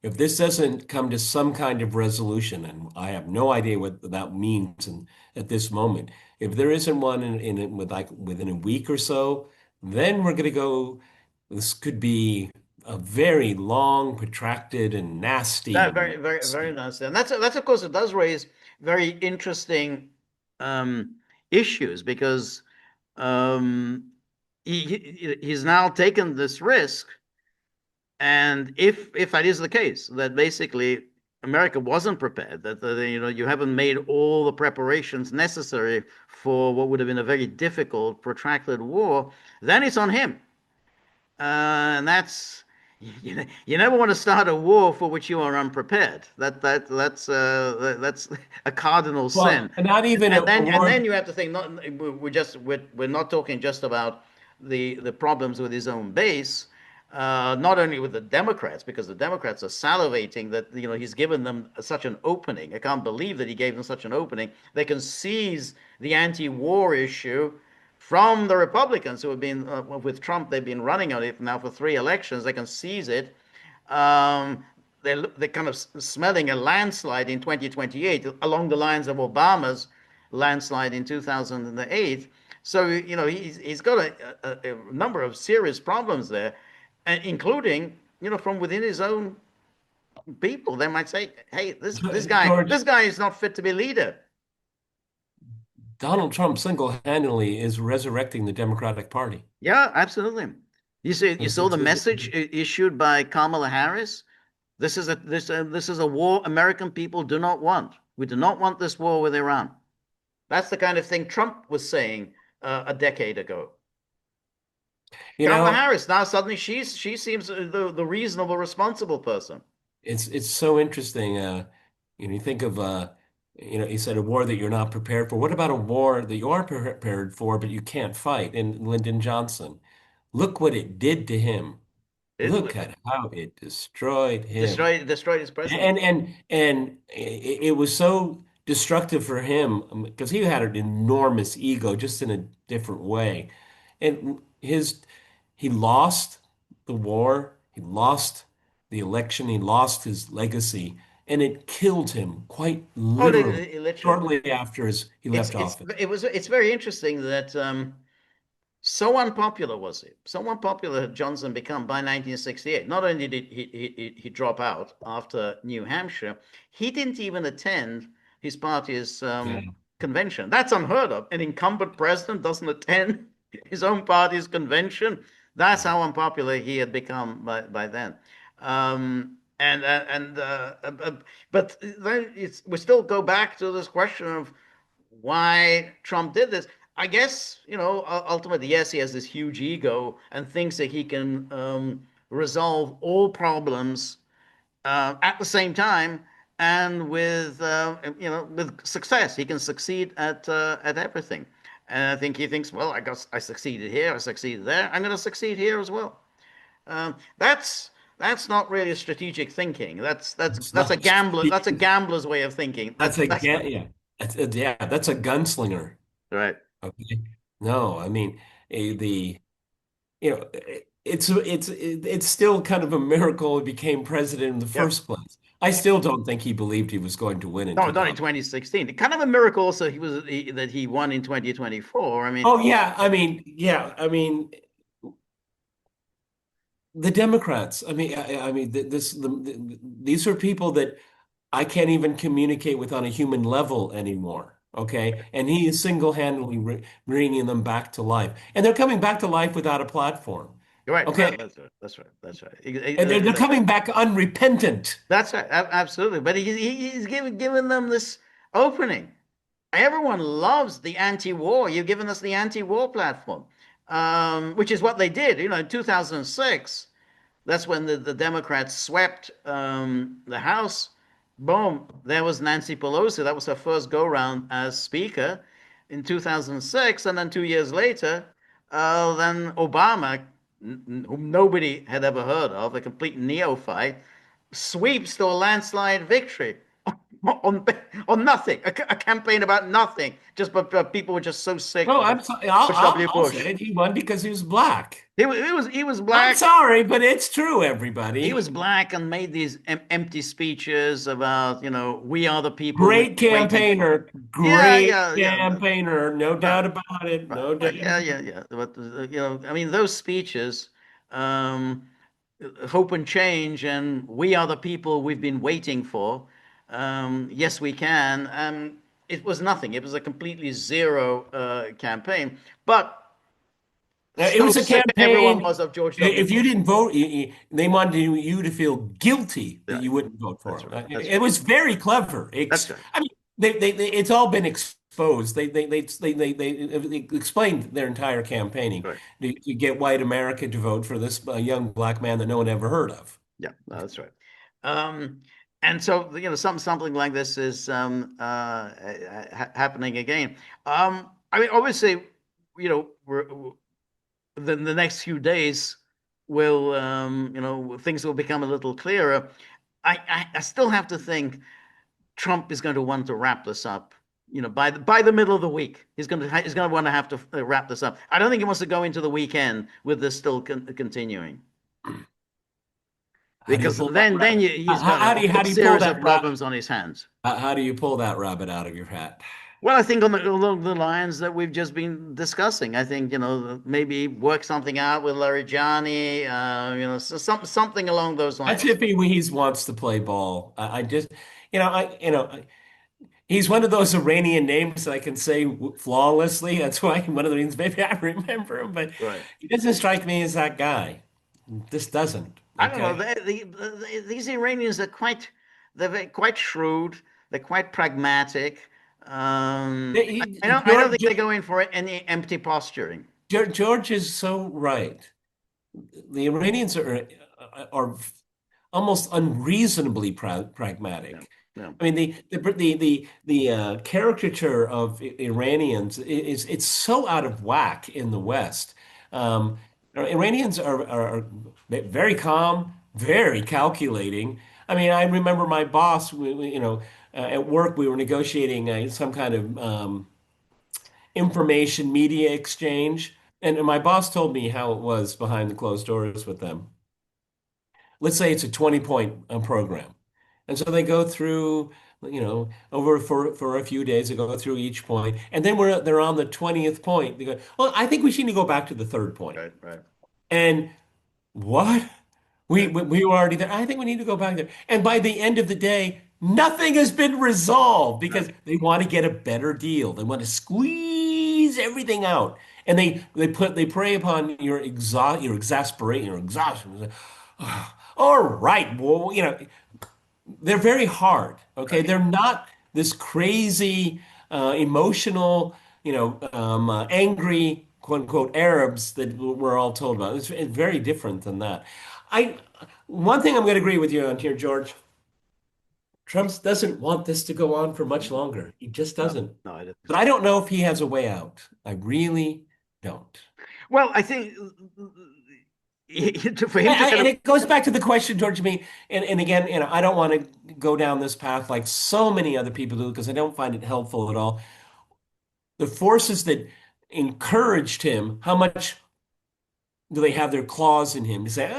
if this doesn't come to some kind of resolution, and I have no idea what that means at this moment, if there isn't one within a week or so, then we're going to go. This could be a very long, protracted, and That nasty. very, very, very nice. And that's of course it does raise very interesting um, issues because um, he's now taken this risk. And if that is the case, that basically America wasn't prepared, that you haven't made all the preparations necessary for what would have been a very difficult, protracted war, then it's on him. And you never want to start a war for which you are unprepared. That's a cardinal sin. Well, not even And a then war. you have to think. Not we're not talking just about the problems with his own base. Not only with the Democrats, because the Democrats are salivating that he's given them such an opening. I can't believe that he gave them such an opening. They can seize the anti-war issue from the Republicans who have been with Trump. They've been running on it now for 3 elections. They can seize it. Um, they're kind of smelling a landslide in 2028 along the lines of Obama's landslide in 2008. So he's got a number of serious problems there, including from within his own people. They might say, "Hey, this George, guy is not fit to be leader." Donald Trump single-handedly is resurrecting the Democratic Party. Yeah, absolutely. You saw the message issued by Kamala Harris. This is a war American people do not want. We do not want this war with Iran. That's the kind of thing Trump was saying a decade ago. You Kamala know, Harris now suddenly she seems the reasonable, responsible person. it's so interesting. You think of you said a war that you're not prepared for. What about a war that you are prepared for, but you can't fight? And Lyndon Johnson, look what it did to him. Look It at how it destroyed him. destroyed his presidency. And it was so destructive for him because he had an enormous ego, just in a different way. And he lost the war, he lost the election, he lost his legacy, and it killed him quite Oh, literally literally. shortly after he left office. It's very interesting that so unpopular was he. So unpopular had Johnson become by 1968. Not only did he drop out after New Hampshire, he didn't even attend his party's Yeah. convention. That's unheard of. An incumbent president doesn't attend his own party's convention. That's how unpopular he had become by then. But then we still go back to this question of why Trump did this. I guess, ultimately, yes, he has this huge ego and thinks that he can resolve all problems at the same time and with success. He can succeed at everything. And I think he thinks, well, I guess I succeeded here, I succeeded there. I'm going to succeed here as well. Um, that's that's not really strategic thinking. It's That's a not, gambler. That's a gambler's way of thinking. that's a, That's not yeah, that's a gunslinger. right. Okay. No, I mean, the you know, it's still kind of a miracle he became president in the Yep. first place. I still don't think he believed he was going to win in No, not in 2000. 2016. Kind of a miracle also that he won in 2024. I mean, Oh yeah, I mean the Democrats. I mean these are people that I can't even communicate with on a human level anymore. Okay, and he is single-handedly bringing them back to life, and they're coming back to life without a platform. you're right. Okay, Well, that's right. That's right. That's right. and they're coming back unrepentant. That's right. Absolutely. But he's given them this opening. Everyone loves the anti-war. You've given us the anti-war platform, which is what they did. In 2006, that's when the Democrats swept the House. Boom, there was Nancy Pelosi. That was her first go round as Speaker in 2006. And then 2 years later, then Obama, whom nobody had ever heard of, a complete neophyte, sweeps to a landslide victory on on nothing, a campaign about nothing. But people were just so sick Oh, of I'm sorry. I'll, George I'll, W. I'll say Bush. it. He won because he was black. He was I'm black. sorry, but it's true, He was everybody. black and made these empty speeches about, we are the people we've Great been waiting for. campaigner. Yeah, Great yeah, yeah. campaigner. No doubt Right, about it. right, No doubt. right. Yeah, yeah, yeah. But I mean, those speeches, um, hope and change, and we are the people we've been waiting for. Yes, we can. It was nothing. It was a completely zero campaign. But It So was a sick everyone campaign. was of George W. If you Bush. didn't vote, they wanted you to feel guilty that Yeah, you wouldn't vote for that's him. right. That's It right. was very clever. That's right. I mean, it's all been exposed. They explained their entire campaigning Right. to get white America to vote for this young black man that no one ever heard of. Yeah, no, that's right. Um, and so, something like this is happening again. I mean, obviously, the next few days will, things will become a little clearer. I still have to think Trump is going to want to wrap this up. By the middle of the week, he's going to want to have to wrap this up. I don't think he wants to go into the weekend with this still continuing, How do you because pull that then rabbit? he's got a How whole do you pull series of that ra problems on his hands. how do you pull that rabbit out of your hat? Well, I think along the lines that we've just been discussing. I think maybe work something out with Larijani. Something along those That's lines. if he wants to play ball. I just, he's one of those Iranian names that I can say flawlessly. That's why one of the reasons maybe I remember him, but Right. he doesn't strike me as that guy. This doesn't. I don't know. Okay. These Iranians are quite shrewd. They're quite pragmatic. I don't think they George, go in for any empty posturing. George is so right. The Iranians are almost unreasonably Yeah, pragmatic. yeah, I mean, the caricature of Iranians is it's so out of whack in the West. Um, Iranians are very calm, very calculating. I mean, I remember my boss, at work, we were negotiating some kind of information media exchange, and my boss told me how it was behind the closed doors with them. Let's say it's a 20-point program. And so they go through, over for a few days, they go through each point, and then they're on the 20th point. They go, well, I think we should need to go back to the third point. right, right. And what? Yeah, We were already there. I think we need to go back there. And by the end of the day, nothing has been resolved right. because they want to get a better deal. They want to squeeze everything out. And they prey upon your exasperation, your exhaustion. All right, well, they're very hard. Okay, Right. they're not this crazy, emotional, angry, quote unquote, Arabs that we're all told about. It's very different than that. I One thing I'm going to agree with you on here, George. Trump doesn't want this to go on for much longer. He just No, doesn't. no, I don't think But so. I don't know if he has a way out. I really don't. Well, I think for him to kind And of it goes back to the question, George, me, and again, I don't want to go down this path like so many other people do because I don't find it helpful at all. The forces that encouraged him, how much do they have their claws in him to say,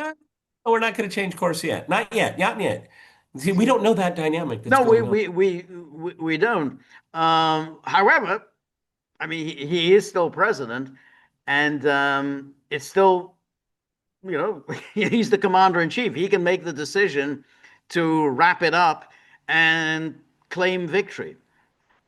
oh, we're not going to change course yet. Not yet, not yet. See, we don't know that dynamic that's no, we going on. we we don't. However, I mean, he is still president, and it's still, he's the commander in chief. He can make the decision to wrap it up and claim victory.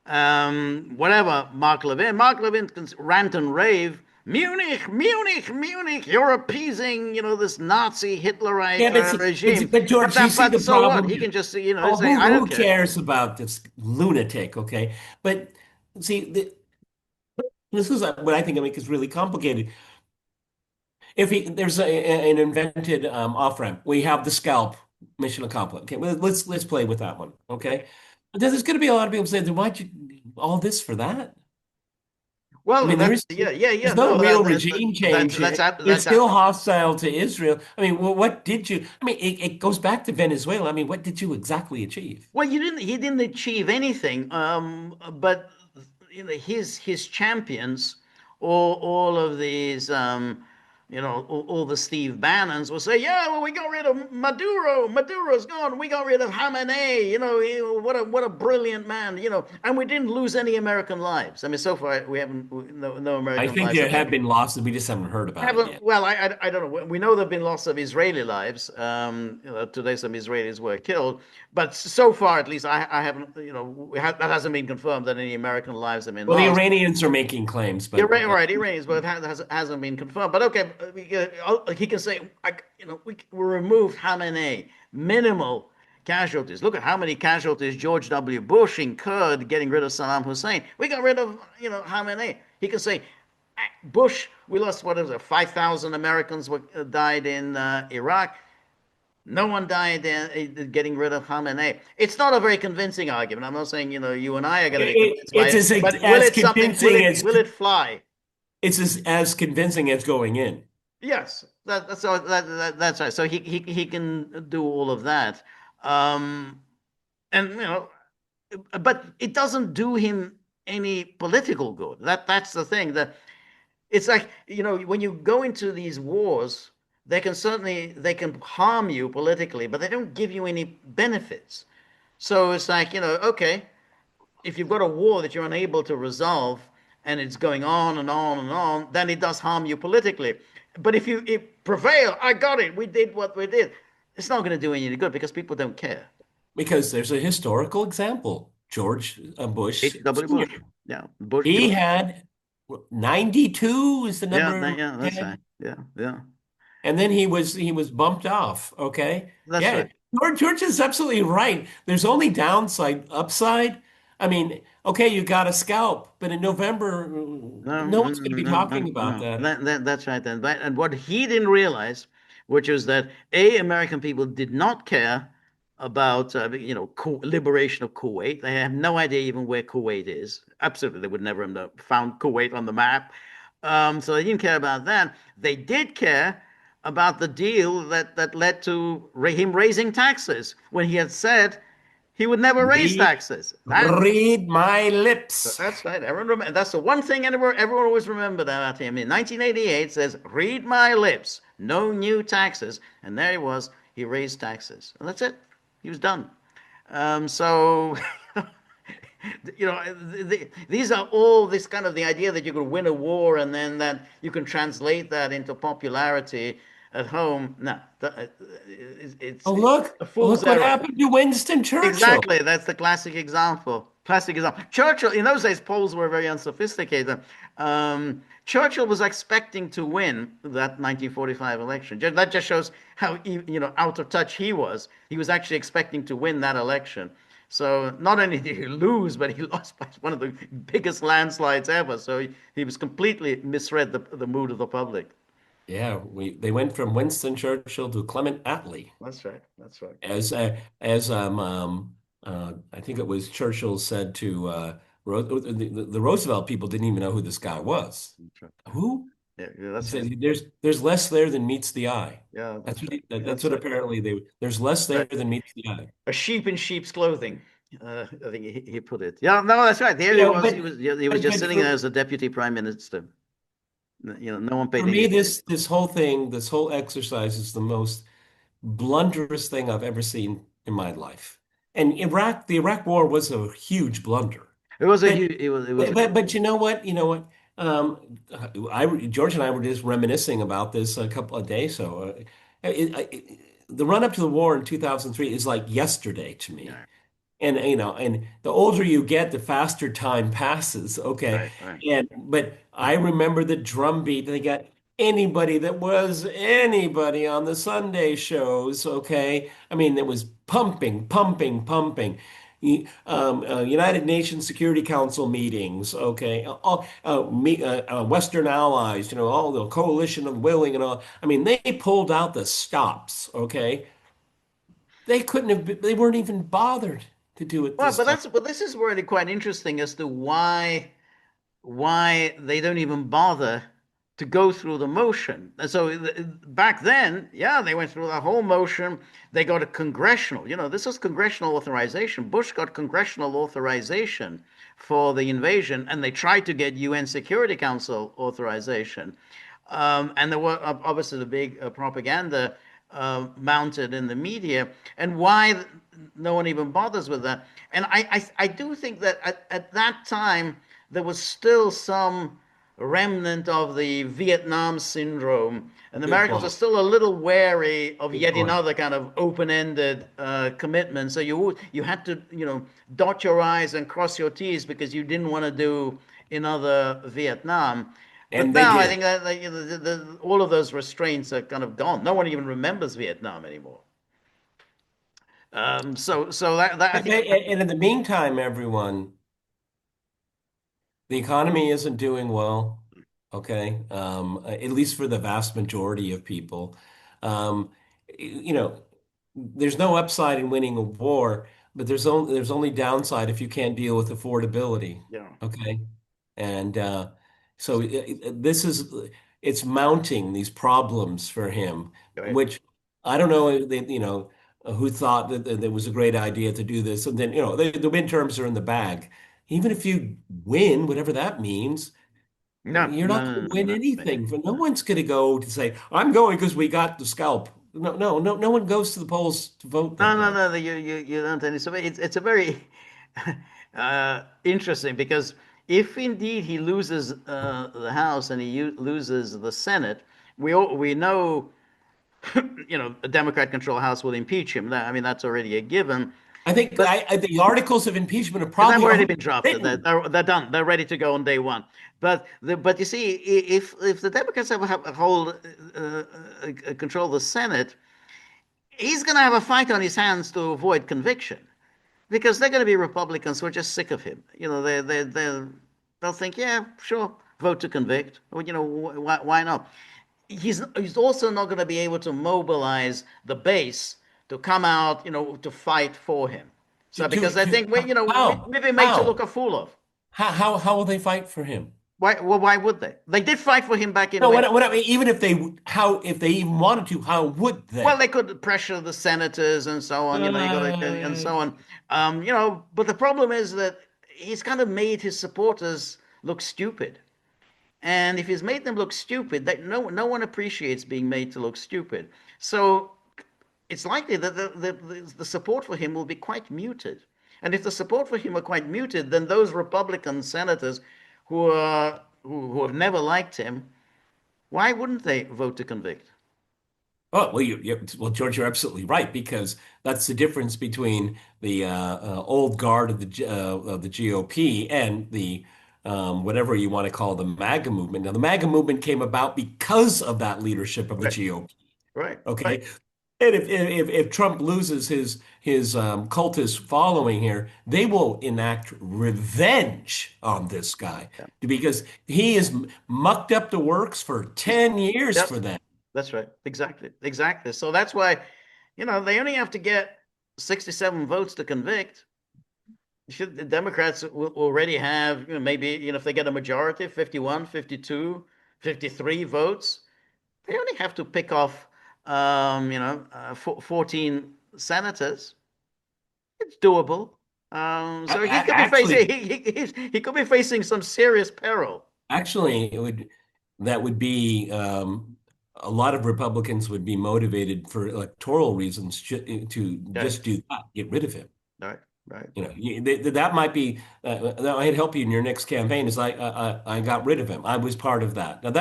Whatever Mark Levin can rant and rave. Munich, Munich, Munich. You're appeasing, this Nazi Hitlerite Yeah, but regime. but But George, you see the so what? problem He here. can just, Oh, say, I don't who care. cares about this lunatic? Okay, but see, this is what I think is really complicated. If there's an invented off ramp, we have the scalp mission accomplished. Okay, well, let's play with that one. Okay. Okay, but there's going to be a lot of people saying, "Then why'd you all this for that?" I Well, mean, that's yeah, yeah, yeah. there's no No, real regime change here. They're that's still hostile to Israel. I mean, well, what did you? I mean, it goes back to Venezuela. I mean, what did you exactly achieve? well, he didn't achieve anything. But his champions, all of these, all the Steve Bannons will say, yeah, well, we got rid of Maduro. Maduro's gone. We got rid of Khamenei. What a brilliant man. And we didn't lose any American lives. I mean, so far we haven't. No I American think lives there have been. have been losses. We just haven't heard about it Haven't yet. well, I don't know. We know there've been loss of Israeli lives. Today some Israelis were killed, but so far, at least, I haven't. That hasn't been confirmed that any American lives have been Well, the lost. Iranians are making claims, You're but right, right. Iranians, but hasn't been confirmed. But okay, he can say, we removed Khamenei, minimal casualties. Look at how many casualties George W. Bush incurred getting rid of Saddam Hussein. We got rid of, Khamenei. He can say, Bush, we lost, what is it, 5,000 Americans died in Iraq. No one died getting rid of Khamenei. It's not a very convincing argument. I'm not saying, you and I are going to be convinced by it's it, as but will as it something? Will convincing it as will it fly? it's as convincing as going in. Yes, that's right. So he can do all of that, um, and but it doesn't do him any political good. That's the thing. That it's like when you go into these wars, they can harm you politically, but they don't give you any benefits. So it's like okay, if you've got a war that you're unable to resolve and it's going on and on and on, then it does harm you politically. But if you prevail, I got it, we did what we did, it's not going to do any good because people don't care. Because there's a historical example. George Bush H.W. Sr. Bush. Yeah. Bush, He George. had 92 is the Yeah, number yeah, he that's right. had, Yeah, yeah. and then he was bumped off. Okay, That's yeah, right. George is absolutely right. There's only downside, upside. I mean, okay, you got a scalp, but in November, No, no one's going to be no, no, talking about no. that. That's right then. And what he didn't realize, which is that American people did not care about liberation of Kuwait. They have no idea even where Kuwait is. Absolutely, they would never have found Kuwait on the map. So they didn't care about that. They did care about the deal that led to him raising taxes when he had said he would never raise Read, taxes. read my lips. That's right. That's the one thing everyone always remembered about him. In 1988, says, "Read my lips, no new taxes," and there he was. He raised taxes, and that's it. He was done. So, these are all this kind of the idea that you could win a war and then that you can translate that into popularity at home. No, Oh, it's look, a fool's look what errand. happened to Winston Churchill. Exactly. That's the classic example. Classic example. Churchill, in those days, Poles were very unsophisticated. Churchill was expecting to win that 1945 election. That just shows how out of touch he was. He was actually expecting to win that election. So not only did he lose, but he lost by one of the biggest landslides ever. So he was completely misread the mood of the public. Yeah, they went from Winston Churchill to Clement Attlee. That's right. That's right. As I think it was Churchill said to the Roosevelt people didn't even know who this guy was. That's right. Who? Yeah, yeah, He that's right. said there's less there than meets the eye. Yeah, That's that's what right. that's That's what right. apparently there's less there Right. than meets the eye. A sheep in sheep's clothing. I think he put it. Yeah, no, that's right. There You he know, was. He was just but sitting there as a deputy prime minister. No one for paid any me, attention. this whole thing, this whole exercise is the most blunderous thing I've ever seen in my life. And the Iraq War was a huge blunder. It was a But huge. It was a huge. but you know what? You know what? George and I were just reminiscing about this a couple of days. So the run up to the war in 2003 is like yesterday to me. Yeah, And and the older you get, the faster time passes. Okay. right, right. And but I remember the drumbeat. They got anybody that was anybody on the Sunday shows. Okay. I mean, it was pumping, pumping, pumping. United Nations Security Council meetings, okay, all, Western allies, all the coalition of willing and all. I mean, they pulled out the stops, okay. They weren't even bothered to do it Well, this time. but this is really quite interesting as to why they don't even bother to go through the motion. And so back then, yeah, they went through the whole motion. They got a congressional, this was congressional authorization. Bush got congressional authorization for the invasion, and they tried to get UN Security Council authorization. And there were obviously the big propaganda mounted in the media, and why no one even bothers with that. And I do think that at that time there was still some remnant of the Vietnam syndrome, and the Good Americans are point. still a little wary of Good yet point. another kind of open-ended commitment. So you had to dot your I's and cross your T's because you didn't want to do another Vietnam. But And they now I did. think that all of those restraints are kind of gone. No one even remembers Vietnam anymore. So that I think And in the meantime, everyone, the economy isn't doing well, okay? At least for the vast majority of people. Um, you know, there's no upside in winning a war, but there's only downside if you can't deal with affordability, yeah, okay? And so this is it's mounting these problems for him, right. which I don't know, who thought that it was a great idea to do this, and then the midterms are in the bag. Even if you win, whatever that means, No, you're not no, going no, to no, win no, anything. No one's going to go to say, "I'm going because we got the scalp." No, no, no, no one goes to the polls to vote no, that no, way. no. You don't. And so it's a very interesting because if indeed he loses the House and he loses the Senate, we know a Democrat controlled House will impeach him. I mean that's already a given. I think But the articles of impeachment are they've probably already already been drafted. written. They're done. They're ready to go on day one. But you see, if the Democrats ever have hold control the Senate, he's going to have a fight on his hands to avoid conviction because they're going to be Republicans who are just sick of him. They'll think, yeah, sure, vote to convict. Or, why not? He's also not going to be able to mobilize the base to come out, to fight for him. So because I think How we've been made to look how a fool of. how will they fight for him? Why? Well, why would they? They did fight for him back in No, when. what I mean, even if they even wanted to, how would Well, they? they could pressure the senators and so on. You got to and Uh, so on. But the problem is that he's kind of made his supporters look stupid. And if he's made them look stupid, that no one appreciates being made to look stupid. So it's likely that the support for him will be quite muted. And if the support for him are quite muted, then those Republican senators who have never liked him, why wouldn't they vote to convict? Oh, well, well, George, you're absolutely right because that's the difference between the old guard of the GOP and the whatever you want to call the MAGA movement. Now, the MAGA movement came about because of that leadership of the Right, GOP. right, right. Okay, and if Trump loses his cultist following here, they will enact revenge on this guy Yeah. because he has mucked up the works for 10 years Yes, for them. that's right. Exactly, exactly. So that's why, they only have to get 67 votes to convict. Should the Democrats will already have, maybe, if they get a majority, 51, 52, 53 votes, they only have to pick off, 14 senators. It's doable. So he could be facing Actually, he could be facing some serious peril. Actually, that would be a lot of Republicans would be motivated for electoral reasons to Right, just do that, get rid of him. right, right. That might be that might help you in your next campaign. Is I got rid of him. I was part of that. Now Right.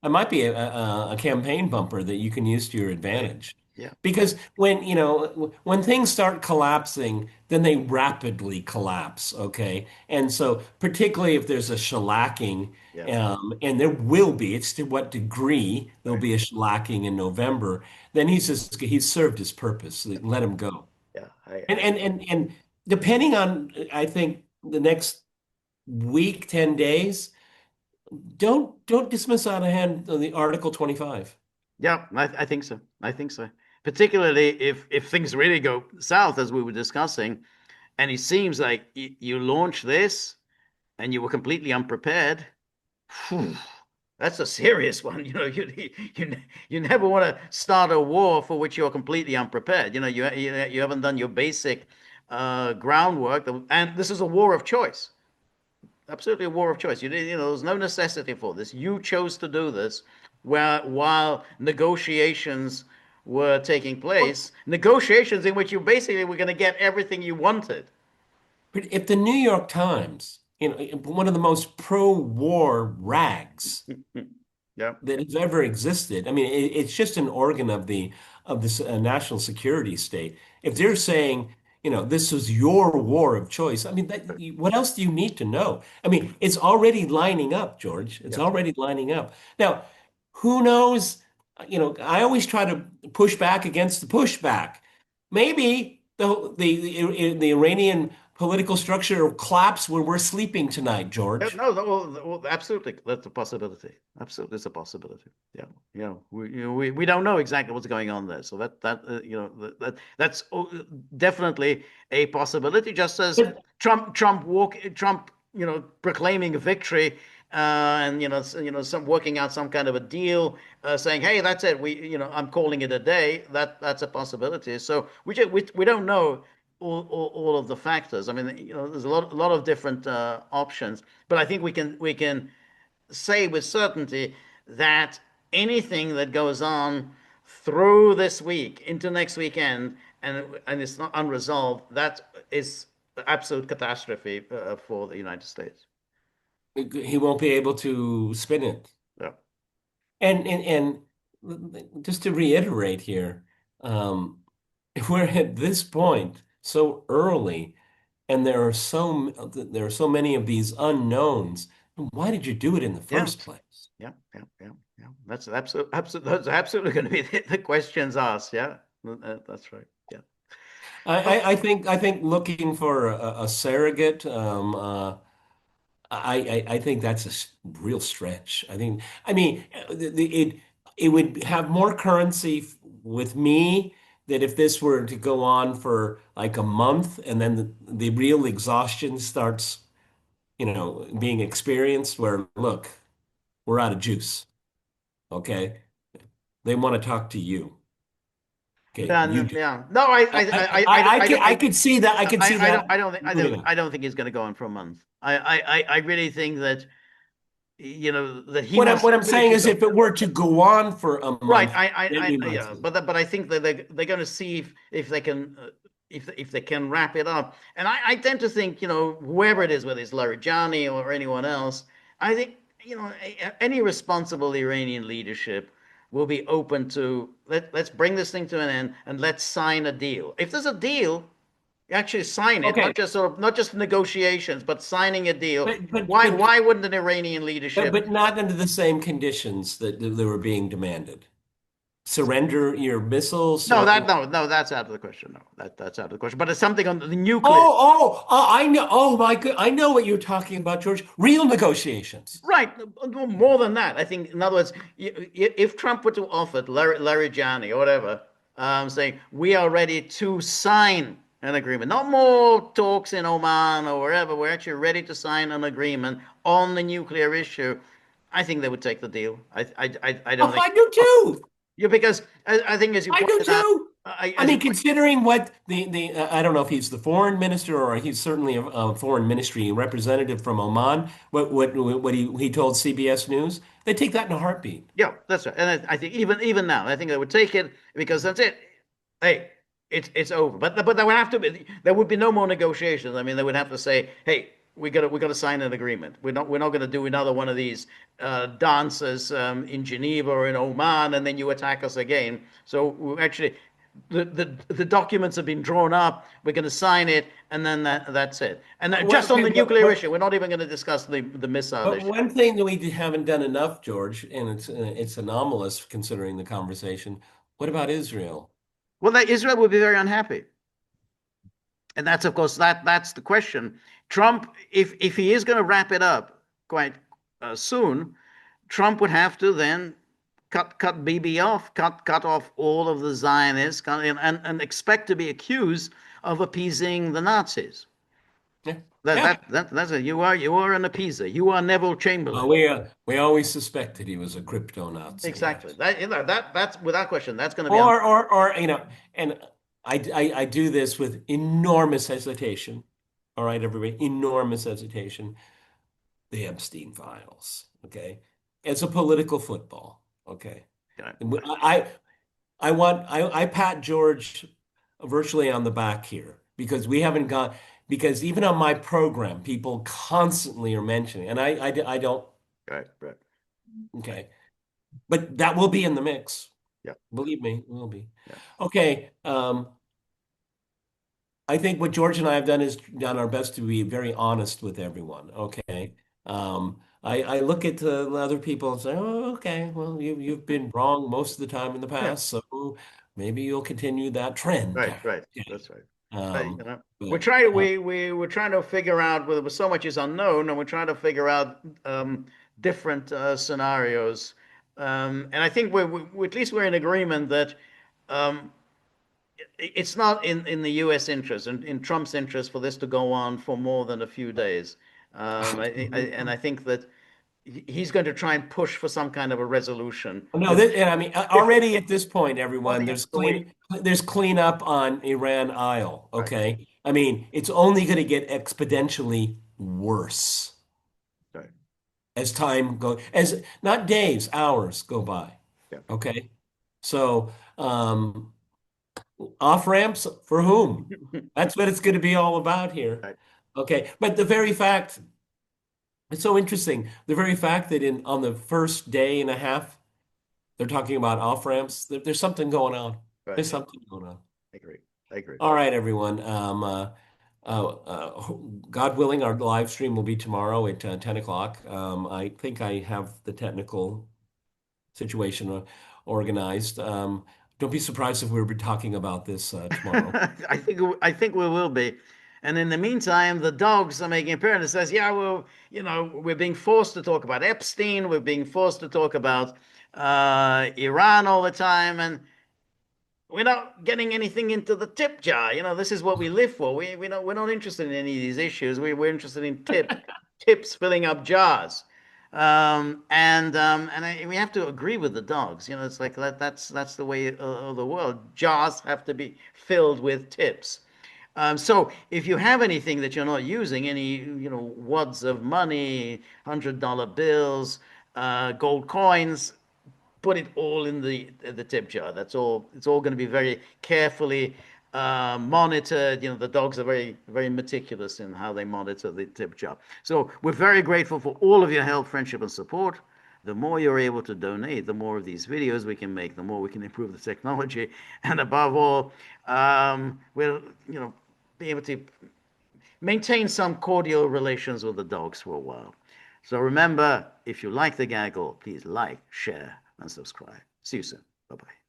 that might be a campaign bumper that you can use to your Yeah, advantage. yeah, Because when things start collapsing, then they rapidly collapse. Okay, and so particularly if there's a shellacking, yeah. and there will be. It's to what degree there'll Right. be a shellacking in November. Then he's served his purpose. Let him go. Yeah, I, And I and and and depending on, I think the next week, 10 days, don't dismiss out of hand the Article 25. Yeah, I think so. I think so. Particularly if things really go south, as we were discussing, and it seems like you launch this and you were completely unprepared. Phew, that's a serious one. You never want to start a war for which you're completely unprepared. You haven't done your basic groundwork, and this is a war of choice. absolutely a war of choice. There's no necessity for this. You chose to do this, where while negotiations were taking place, negotiations in which you basically were going to get everything you wanted. But if the New York Times, one of the most pro-war rags Yeah, that has ever existed. I mean, it's just an organ of the national security state. If they're saying, this was your war of choice, I mean, what else do you need to know? I mean, it's already lining up, George. It's yeah. already lining up. Now, who knows? I always try to push back against the pushback. Maybe the Iranian political structure will collapse when we're sleeping tonight, Yeah, George. no, no, well, absolutely. That's a possibility. Absolutely, it's a possibility. Yeah, we don't know exactly what's going on there. So that's definitely a possibility. Just as But Trump, proclaiming victory, and some working out some kind of a deal, saying, "Hey, that's it. I'm calling it a day." That's a possibility. So we don't know all of the factors. I mean, there's a lot of different options, but I think we can say with certainty that anything that goes on through this week into next weekend and it's not unresolved, that is absolute catastrophe for the United States. he won't be able to spin it. Yeah. And just to reiterate here, um, if we're at this point so early, and there are so many of these unknowns, why did you do it in the Yeah. first place? Yeah. Yeah. Yeah. Yeah. That's absolutely going to be the questions asked. Yeah. That's right. Yeah. Well, I think looking for a surrogate, I think that's real stretch. I mean, it would have more currency with me that if this were to go on for like a month and then the real exhaustion starts, being experienced where, look, we're out of juice. Okay. They want to talk to you. Okay. yeah, You no, do. yeah. No, I could see that. I could see I don't, that I don't think, moving on. I don't think he's going to go on for a month. I really think that, that he What I'm wants what to I'm really saying keep is going. if it were to go on for a Right. month, then we might Yeah. see. But I think that they're going to see if they can, if they can wrap it up. And I tend to think, whoever it is, whether it's Larijani or anyone else, I think, any responsible Iranian leadership will be open to let's bring this thing to an end and let's sign a deal. If there's a deal, actually sign it, Okay, not just negotiations, but signing a deal. but but Why but why wouldn't an Iranian but, leadership? but not under the same conditions that they were being demanded. Surrender your missiles. No, Or no, that's out of the question. No, that's out of the question. But it's something on the nuclear. I know. Oh my God, I know what you're talking about, George. Real negotiations. Right. More than that. I think, in other words, if Trump were to offer Larijani or whatever, saying we are ready to sign an agreement, not more talks in Oman or wherever, we're actually ready to sign an agreement on the nuclear issue, I think they would take the deal. I don't Oh, think. I do too. Yeah, because I think, as you I do pointed out, too. I as you mean, point, considering what I don't know if he's the foreign minister or he's certainly a foreign ministry representative from Oman. What he told CBS News, they take that in a heartbeat. yeah, that's right. And I think even now, I think they would take it because that's it. Hey, it's over. But there would be no more negotiations. I mean, they would have to say, hey, we got to sign an agreement. We're not going to do another one of these dances in Geneva or in Oman, and then you attack us again. So we actually. The documents have been drawn up. We're going to sign it, and then that's it. And just on Okay, the nuclear issue, we're not even going to discuss the missile but issue. one thing that we haven't done enough, George, and it's anomalous considering the conversation. What about Israel? Well, Israel would be very unhappy. And that's, of course, that's the question. Trump, if he is going to wrap it up quite soon, Trump would have to then cut Bibi off, cut off all of the Zionists, and expect to be accused of appeasing the Nazis. Yeah, yeah. That's it. You are an appeaser. You are Neville Well, Chamberlain. we always suspected he was a crypto Nazi. Exactly. Yes. That's without question. That's going to be on. Or and I do this with enormous hesitation. All right, everybody, enormous hesitation. the Epstein files. Okay. It's a political football. Okay. Right, And I pat George virtually on the back here because we haven't got, because even on my program, people constantly are mentioning, and I don't, right, right. okay. But that will be in the mix. Yeah, Believe me, it will be. yeah, Okay. I think what George and I have done is done our best to be very honest with everyone. Okay. I look at other people and say, oh, okay, well, you've been wrong most of the time in the yeah. past, so maybe you'll continue that trend. Right, right. Okay. That's right. But Um, we're but trying we're trying to figure out with so much is unknown, and we're trying to figure out different scenarios. And I think we at least we're in agreement that um, it's not in the U.S. interest and in Trump's interest for this to go on for more than a few days. And I think that he's going to try and push for some kind of a resolution. no, With and I mean, if already at this point, on everyone, the way, there's cleanup on Iran Isle. right, Okay. I mean, it's only going to get exponentially worse right, as time goes, as not days, hours go by. yeah, Okay. So, off ramps for whom? That's what it's going to be all about here. right. Okay. But the very fact, it's so interesting. The very fact that on the first day and a half, they're talking about off ramps, there's something going on. Right. There's something going on. I agree. I agree. All right, everyone. Uh, uh, God willing, our live stream will be tomorrow at 10 o'clock. I think I have the technical situation organized. Don't be surprised if we'll be talking about this tomorrow. I think we will be. And in the meantime, the dogs are making appearance. It says, yeah, well, we're being forced to talk about Epstein. We're being forced to talk about Iran all the time, and we're not getting anything into the tip jar. This is what we live for. We're not interested in any of these issues. We're interested in tips filling up jars. We have to agree with the dogs. It's like that's the way of the world. Jars have to be filled with tips. So if you have anything that you're not using, any wads of money, $100 bills, gold coins, put it all in the tip jar. That's all. It's all going to be very carefully monitored. The dogs are very very meticulous in how they monitor the tip jar. So we're very grateful for all of your help, friendship, and support. The more you're able to donate, the more of these videos we can make, the more we can improve the technology, and above all, we'll be able to maintain some cordial relations with the dogs for a while. So remember, if you like the gaggle, please like, share, and subscribe. See you soon. Bye bye.